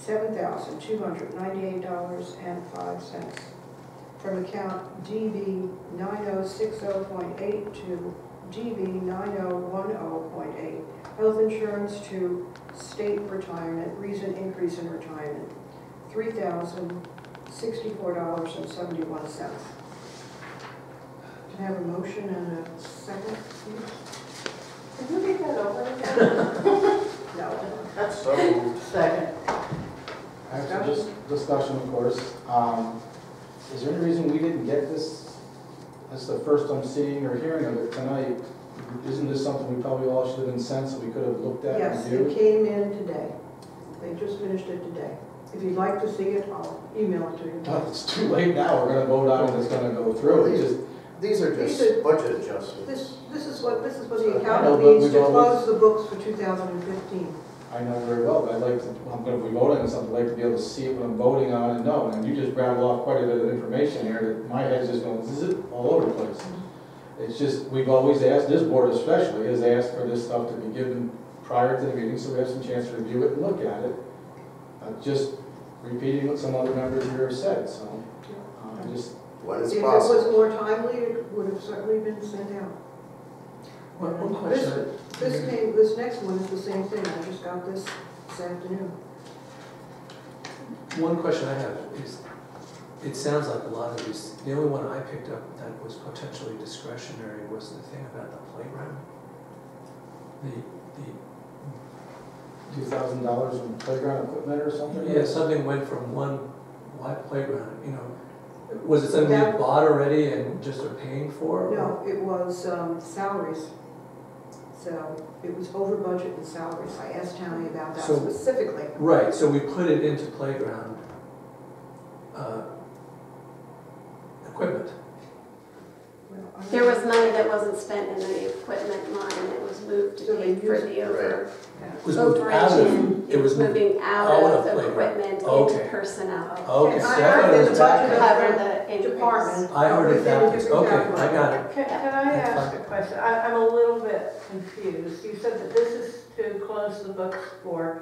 $7,298.05. From account DB 9060.8 to DB 9010.8, health insurance to state retirement. Reason, increase in retirement, $3,064.71. Can I have a motion and a second, please? Can you read that over again? No. So, Second. After this discussion, of course, is there any reason we didn't get this? That's the first I'm seeing or hearing of it tonight. Isn't this something we probably all should have been sent, so we could have looked at Yes, and it reviewed? came in today. They just finished it today. If you'd like to see it, I'll email it to you. Well, it's too late now, we're gonna vote on it, it's gonna go through. It's just, these are These just are- budget adjustments. This is what the I know, accountant but needs to we've always- close the books for 2015. I know very well, but I'd like to, if we vote on something, I'd like to be able to see it when I'm voting on and know. And you just rattled off quite a bit of information here that my head's just going, zzz, all over the place. It's just, we've always asked, this board especially, has asked for this stuff to be given prior to the meeting, so we have some chance to review it and look at it. Just repeating what some other members here have said, so, just, When it's If it possible. was more timely, it would have certainly been sent out. One question. This next one is the same thing. I just got this afternoon. One question I have is, it sounds like a lot of these, the only one I picked up that was potentially discretionary was the thing about the playground. $2,000 in playground equipment or something? Yeah, something went from one playground, was it something you bought already and just are paying for? No, it was salaries. it was over budget in salaries. I asked Tammy about that So- specifically. Right, so we put it into playground equipment. Well, I There was money that wasn't spent in the equipment line that was moved to So they pay for used- the over. It was moved out Overage of, in, it was moved, moving out out of of playground. equipment Okay. into personnel. okay, And so I I thought heard it there's was a budget back. of Cover the increase. department. I heard it within a backwards, different okay, category. I got it. Can I ask a question? I'm a little bit confused. You said that this is to close the books for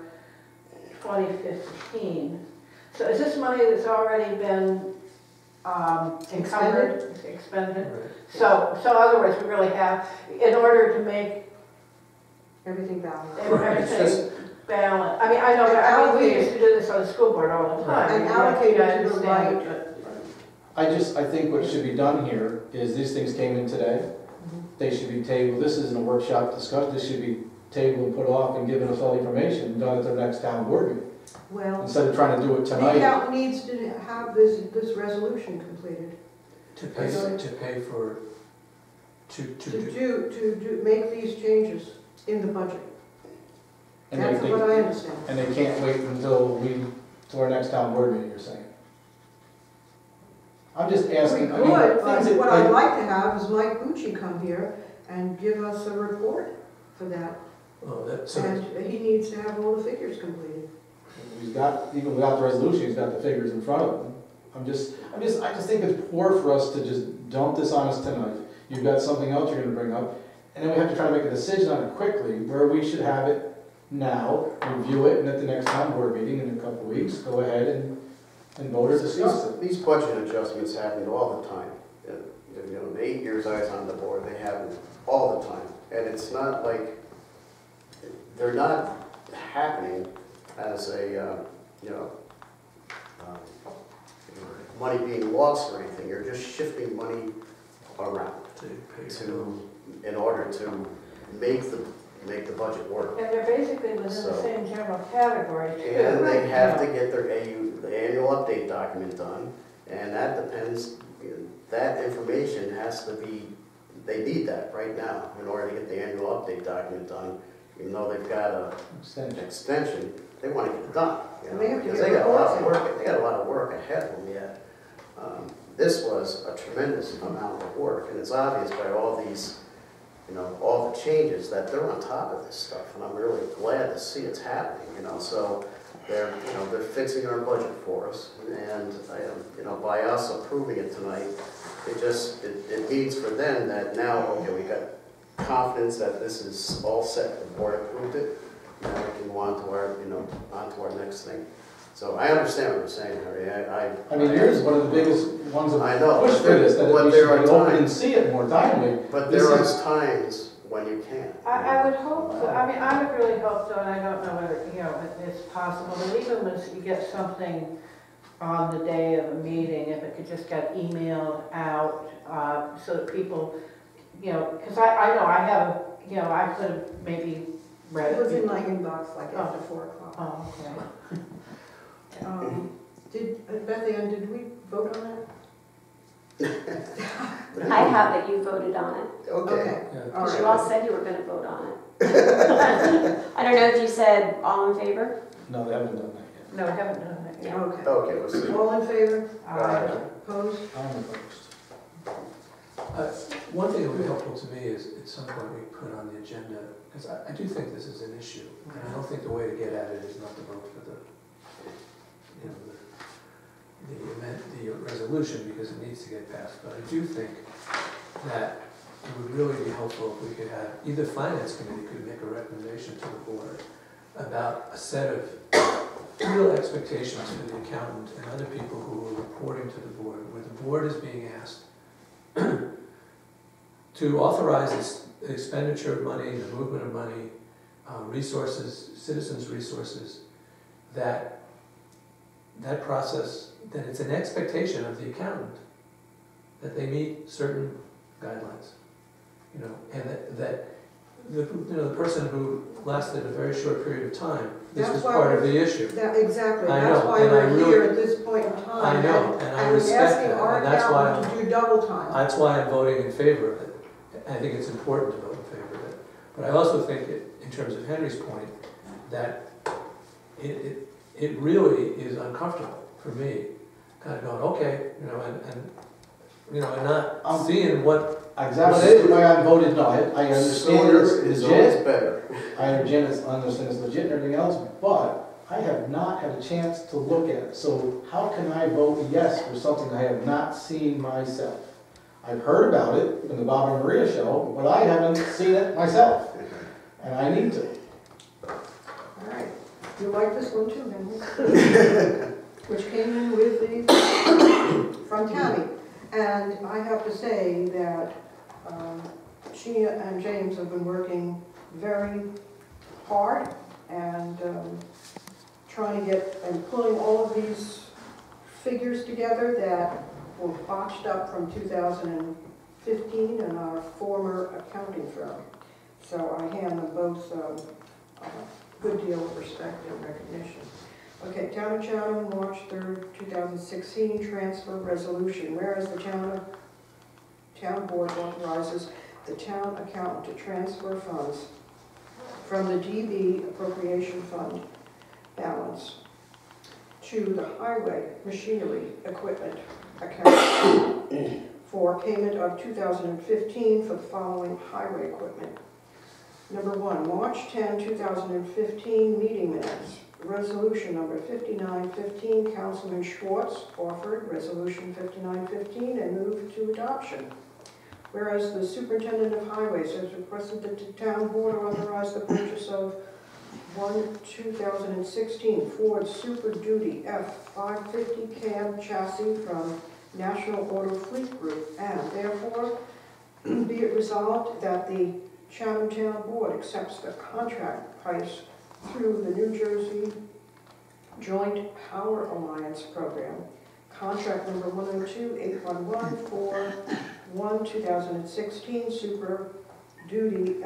2015. So is this money that's already been encumbered, expended? Right. So in other words, we really have, in order to make Everything balanced. Right, it's everything balanced. I mean, I know, but I mean, we used to do this on the school board all the time. And You allocated guys to the understand, right. but- I think what should be done here is these things came in today. They should be tabled. This isn't a workshop discussion. This should be tabled and put off and given us all the information done at the next town board meeting. Well, Instead of trying to do it the tonight. accountant needs to have this resolution completed. To pay for, To make these changes in the budget. And That's they, what I understand. and they can't wait till our next town board meeting, you're saying? I'm just We asking, could, I mean, but things that- what I'd like to have is Mike Bucci come here and give us a report for that. oh, that, so, And he needs to have all the figures completed. He's got, even without the resolution, he's got the figures in front of him. I just think it's poor for us to just dump this on us tonight. You've got something else you're gonna bring up, and then we have to try to make a decision on it quickly, where we should have it now, review it, and at the next town board meeting in a couple of weeks, go ahead and vote or discuss it. These budget adjustments happen all the time. You know, the 8 years I was on the board, they happen all the time. And it's not like, they're not happening as a, money being lost or anything. You're just shifting money around to pay your bills. in order to make the budget work. And they're basically within the So- same general category too. And they have to get the annual update document done, and that depends, that information has to be, they need that right now in order to get the annual update document done. Even though they've got an extension, they want to get it done, They have to because get they got a lot of reports in. work, they got a lot of work ahead of them yet. This was a tremendous amount of work, and it's obvious by all these, all the changes that they're on top of this stuff, and I'm really glad to see it's happening, so they're fixing our budget for us, and, by us approving it tonight, it means for them that now, okay, we got confidence that this is all set, the board approved it, now we can go on to our next thing. So I understand what you're saying, Harry, I mean, yours is one of the biggest ones that I know, push for this, that but we there should are be open and times- see it more timely. But This there is- are times when you can't. I would hope so. I mean, I would really hope so, and I don't know whether, it's possible, but even when you get something on the day of a meeting, if it could just get emailed out, so that people, because I know I have, I could have maybe read It it. was in my inbox like after 4 o'clock. Oh, okay. Beth Ann, did we vote on that? I have that you voted on it, Okay. Yeah. All because you right. all said you were gonna vote on it. I don't know if you said all in favor? No, they haven't done that yet. No, I haven't done that yet. Okay. Okay, let's see. All in favor? Aye. Opposed? I'm opposed. One thing that would be helpful to me is at some point we put on the agenda, because I do think this is an issue, and I don't think the way to get at it is not to vote for the resolution, because it needs to get passed. But I do think that it would really be helpful if we could have, either finance committee could make a recommendation to the board about a set of real expectations for the accountant and other people who are reporting to the board, where the board is being asked to authorize the expenditure of money, the movement of money, resources, citizens' resources, that process, that it's an expectation of the accountant that they meet certain guidelines, and that the person who lasted a very short period of time, this That's was why part of the issue. Exactly, I that's know, why and I we're really- here at this point in time. I know, and I was respect asking that, our and that's why accountant to do double time. That's why I'm voting in favor of it. I think it's important to vote in favor of it. But I also think, in terms of Henry's point, that it really is uncomfortable for me, kind of going, okay, you know, and not seeing what. Exactly, that's why I voted no. I understand Sooner it's is legit. always better. I understand it's legit and everything else, but I have not had a chance to look at it. So how can I vote yes for something I have not seen myself? I've heard about it in the Bob and Maria show, but I haven't seen it myself, and I need to. All right, you like this one too, Henry? Which came in with the, from Tammy. And I have to say that she and James have been working very hard and trying to get and pulling all of these figures together that were botched up from 2015 in our former accounting firm. So I hand them both a good deal of respect and recognition. Okay, Town of Chatham, March 3rd, 2016, transfer resolution. Whereas the town board authorizes the town accountant to transfer funds from the DB appropriation fund balance to the highway machinery equipment account for payment of 2015 for the following highway equipment. Number 1, March 10, 2015 meeting minutes. Resolution number 5915, Councilman Schwartz offered resolution 5915 and moved to adoption. Whereas the superintendent of highways has requested that the town board authorize the purchase of one 2016 Ford Super Duty F550 cab chassis from National Auto Fleet Group, and therefore be it resolved that the Chatham Town Board accepts the contract price through the New Jersey Joint Power Alliance Program, contract number 102811 for one 2016 Super Duty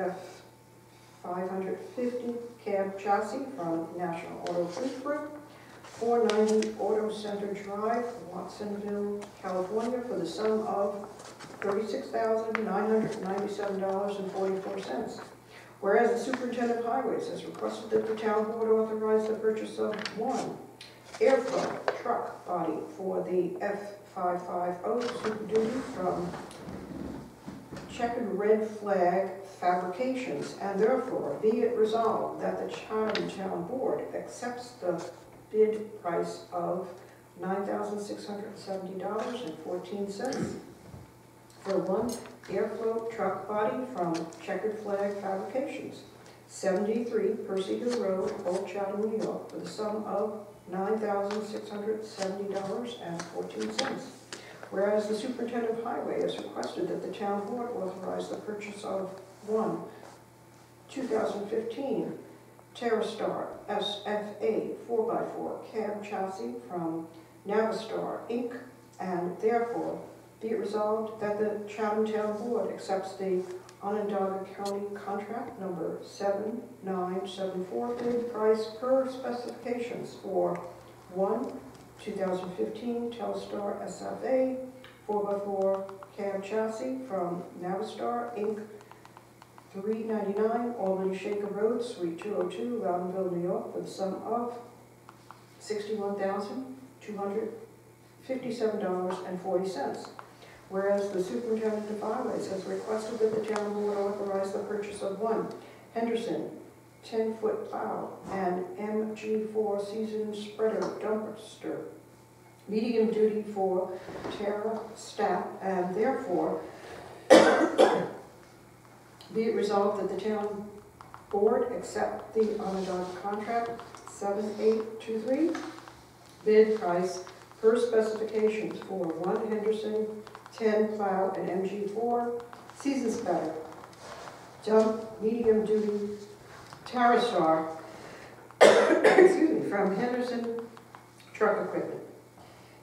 F550 cab chassis from National Auto Fleet Group, 490 Auto Center Drive, Watsonville, California, for the sum of $36,997.44. Whereas the superintendent of highways has requested that the town board authorize the purchase of one airflow truck body for the F550 Super Duty from Checkered Red Flag Fabrications, and therefore be it resolved that the Chatham Town Board accepts the bid price of $9,670.14 for one airflow truck body from Checkered Flag Fabrications, 73 Percy Hill Road, Old Chatham, New York, for the sum of $9,670.14. Whereas the superintendent of highway has requested that the town board authorize the purchase of one 2015 TerraStar SFA 4x4 cab chassis from Navistar Inc., and therefore be it resolved that the Chatham Town Board accepts the Onondaga County contract number 7974 bid price per specifications for one 2015 Telstar SFA 4x4 cab chassis from Navistar Inc., 399 Albany Shaker Road, Suite 202, Loudonville, New York, for the sum of $61,257.40. Whereas the superintendent of highways has requested that the town board authorize the purchase of one Henderson 10-foot plow and MG4 season spreader dumpster, medium duty for Terra staff, and therefore be it resolved that the town board accept the Onondaga contract 7823 bid price per specifications for one Henderson 10 plow and MG4 season spreader dump medium duty TerraStar excuse me, from Henderson Truck Equipment,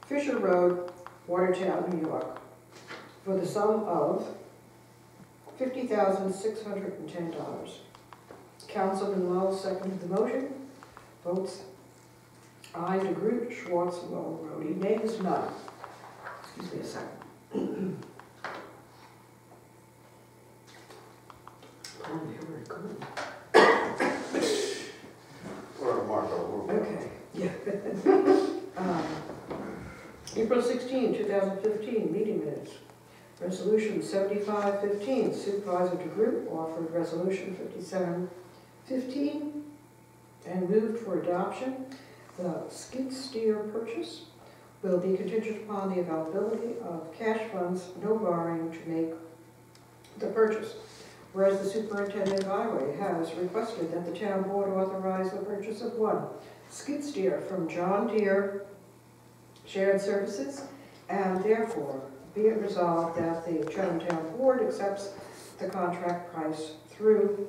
Fisher Road, Watertown, New York, for the sum of $50,610. Councilman Lowell seconded the motion. Votes aye to Groot, Schwartz, Lowell, Rhodey. Nays, none. Excuse me a second. Oh, there we go. April 16, 2015, meeting minutes. Resolution 7515, supervisor to group offered resolution 5715 and moved for adoption. The skid steer purchase will be contingent upon the availability of cash funds, no borrowing to make the purchase. Whereas the superintendent of highway has requested that the town board authorize the purchase of one skid steer from John Deere Shared Services, and therefore be it resolved that the Chatham Town Board accepts the contract price through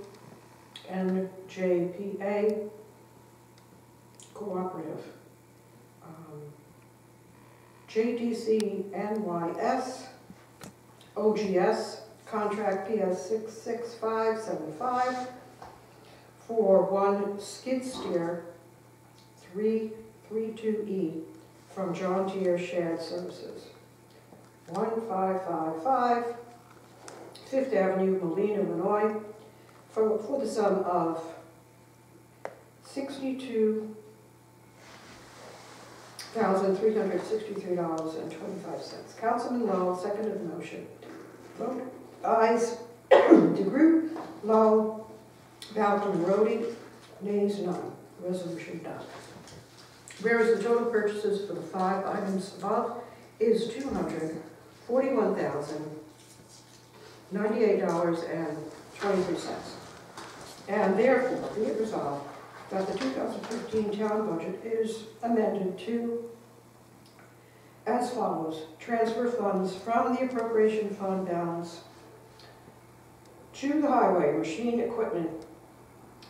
NJPA Cooperative. JDC NYS OGS contract PS 66575 for one skid steer 332E from John Deere Shared Services. 1555 Fifth Avenue, Moline, Illinois, for the sum of $62,363.25. Councilman Lowell seconded the motion. Vote ayes. DeGroot, Lowell, Bowden, Rhodey, nays none. Resolution done. Whereas the total purchases for the 5 items above is $248.23. And therefore, be it resolved that the 2015 town budget is amended to as follows: transfer funds from the appropriation fund balance to the highway machine equipment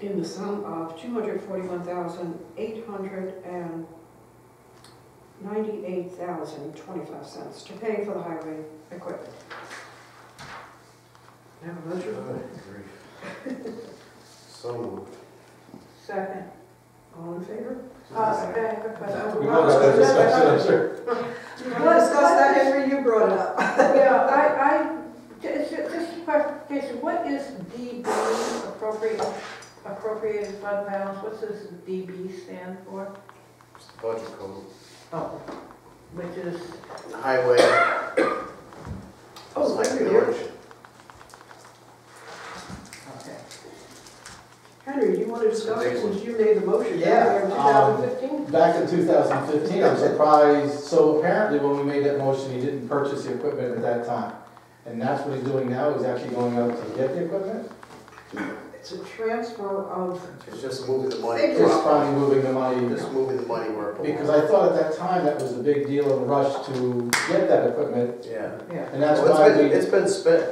in the sum of $241,898.25 to pay for the highway equipment. Have a motion? So moved. Second. All in favor? I have a question. We will discuss it, I'm sure. We'll discuss that, Henry, you brought it up. Yeah, just a clarification, what is DB, appropriated fund balance? What's this DB stand for? It's the budget code. Oh, which is, Highway. Oh, Like thank you. village. okay. Henry, do you want to discuss it since you made the motion Yeah, earlier in 2015? Back in 2015, I'm surprised, so apparently when we made that motion, he didn't purchase the equipment at that time. And that's what he's doing now, he's actually going out to get the equipment? It's a transfer of, It's just moving the money. Thank Just finally moving the money. Just moving the money where it belongs. Because I thought at that time that was a big deal and rush to get that equipment, Yeah. yeah. and that's Well, why it's been spent.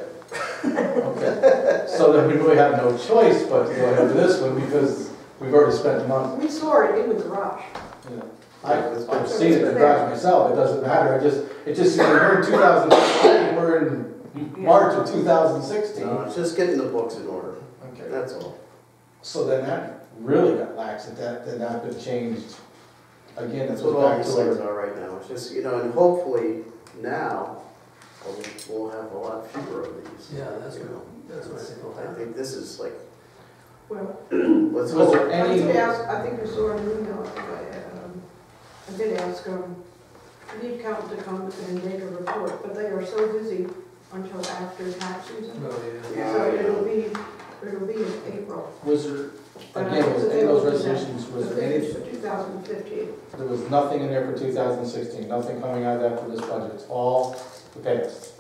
okay. So then we really have no choice but to go ahead with this one because we've already spent the money. We saw it in the garage. You know, I've seen it in the garage myself, it doesn't matter, it just, we're in 2015, we're in March of 2016. No, it's just getting the books in order. Okay. That's all. So then that really got lax, that not been changed. Again, That's that's what all back these to things our, are right now. It's just, and hopefully now we'll have a lot fewer of these. Yeah, that's what I think will I happen. think this is like, Well, let's was hope. there I any, did ask, I think you saw an email, I did ask the accountant to come and make a report, but they are so busy until after tax season. Oh, yeah. So it'll be in April. was there, again, was any of those resolutions, was there any, For 2015. there was nothing in there for 2016, nothing coming out of that for this budget, it's all the past.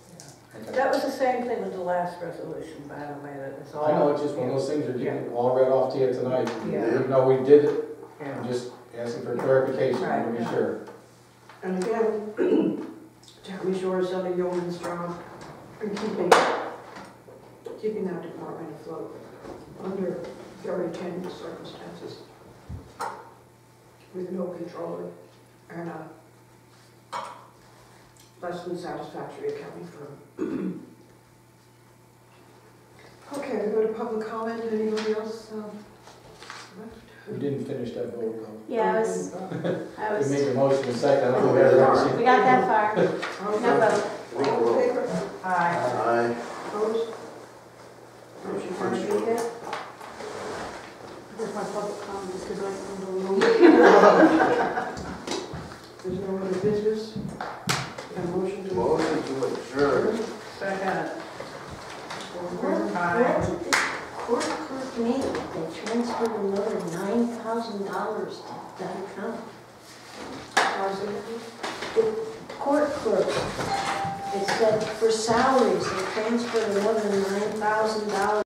Okay. That was the same thing with the last resolution, by the way, that it's all. I know, it's just one of those things, you're getting all read off to you tonight. Yeah. Even though we did it, Yeah. I'm just asking for clarification, to Right, be yeah. sure. And again, Tammy Shore has done a yeoman's job in keeping that department afloat under very tenuous circumstances with no controller and a less than satisfactory accounting firm. Okay, we go to public comment. Anybody else left? We didn't finish that vote though. Yeah, I We was, made the motion in second, I don't know if we ever we got that far. No vote. We All in will. favor? Aye. Aye. Opposed? Motion carried. There's my public comments because I don't know. There's no other business. that for salaries, they transferred more than $9,000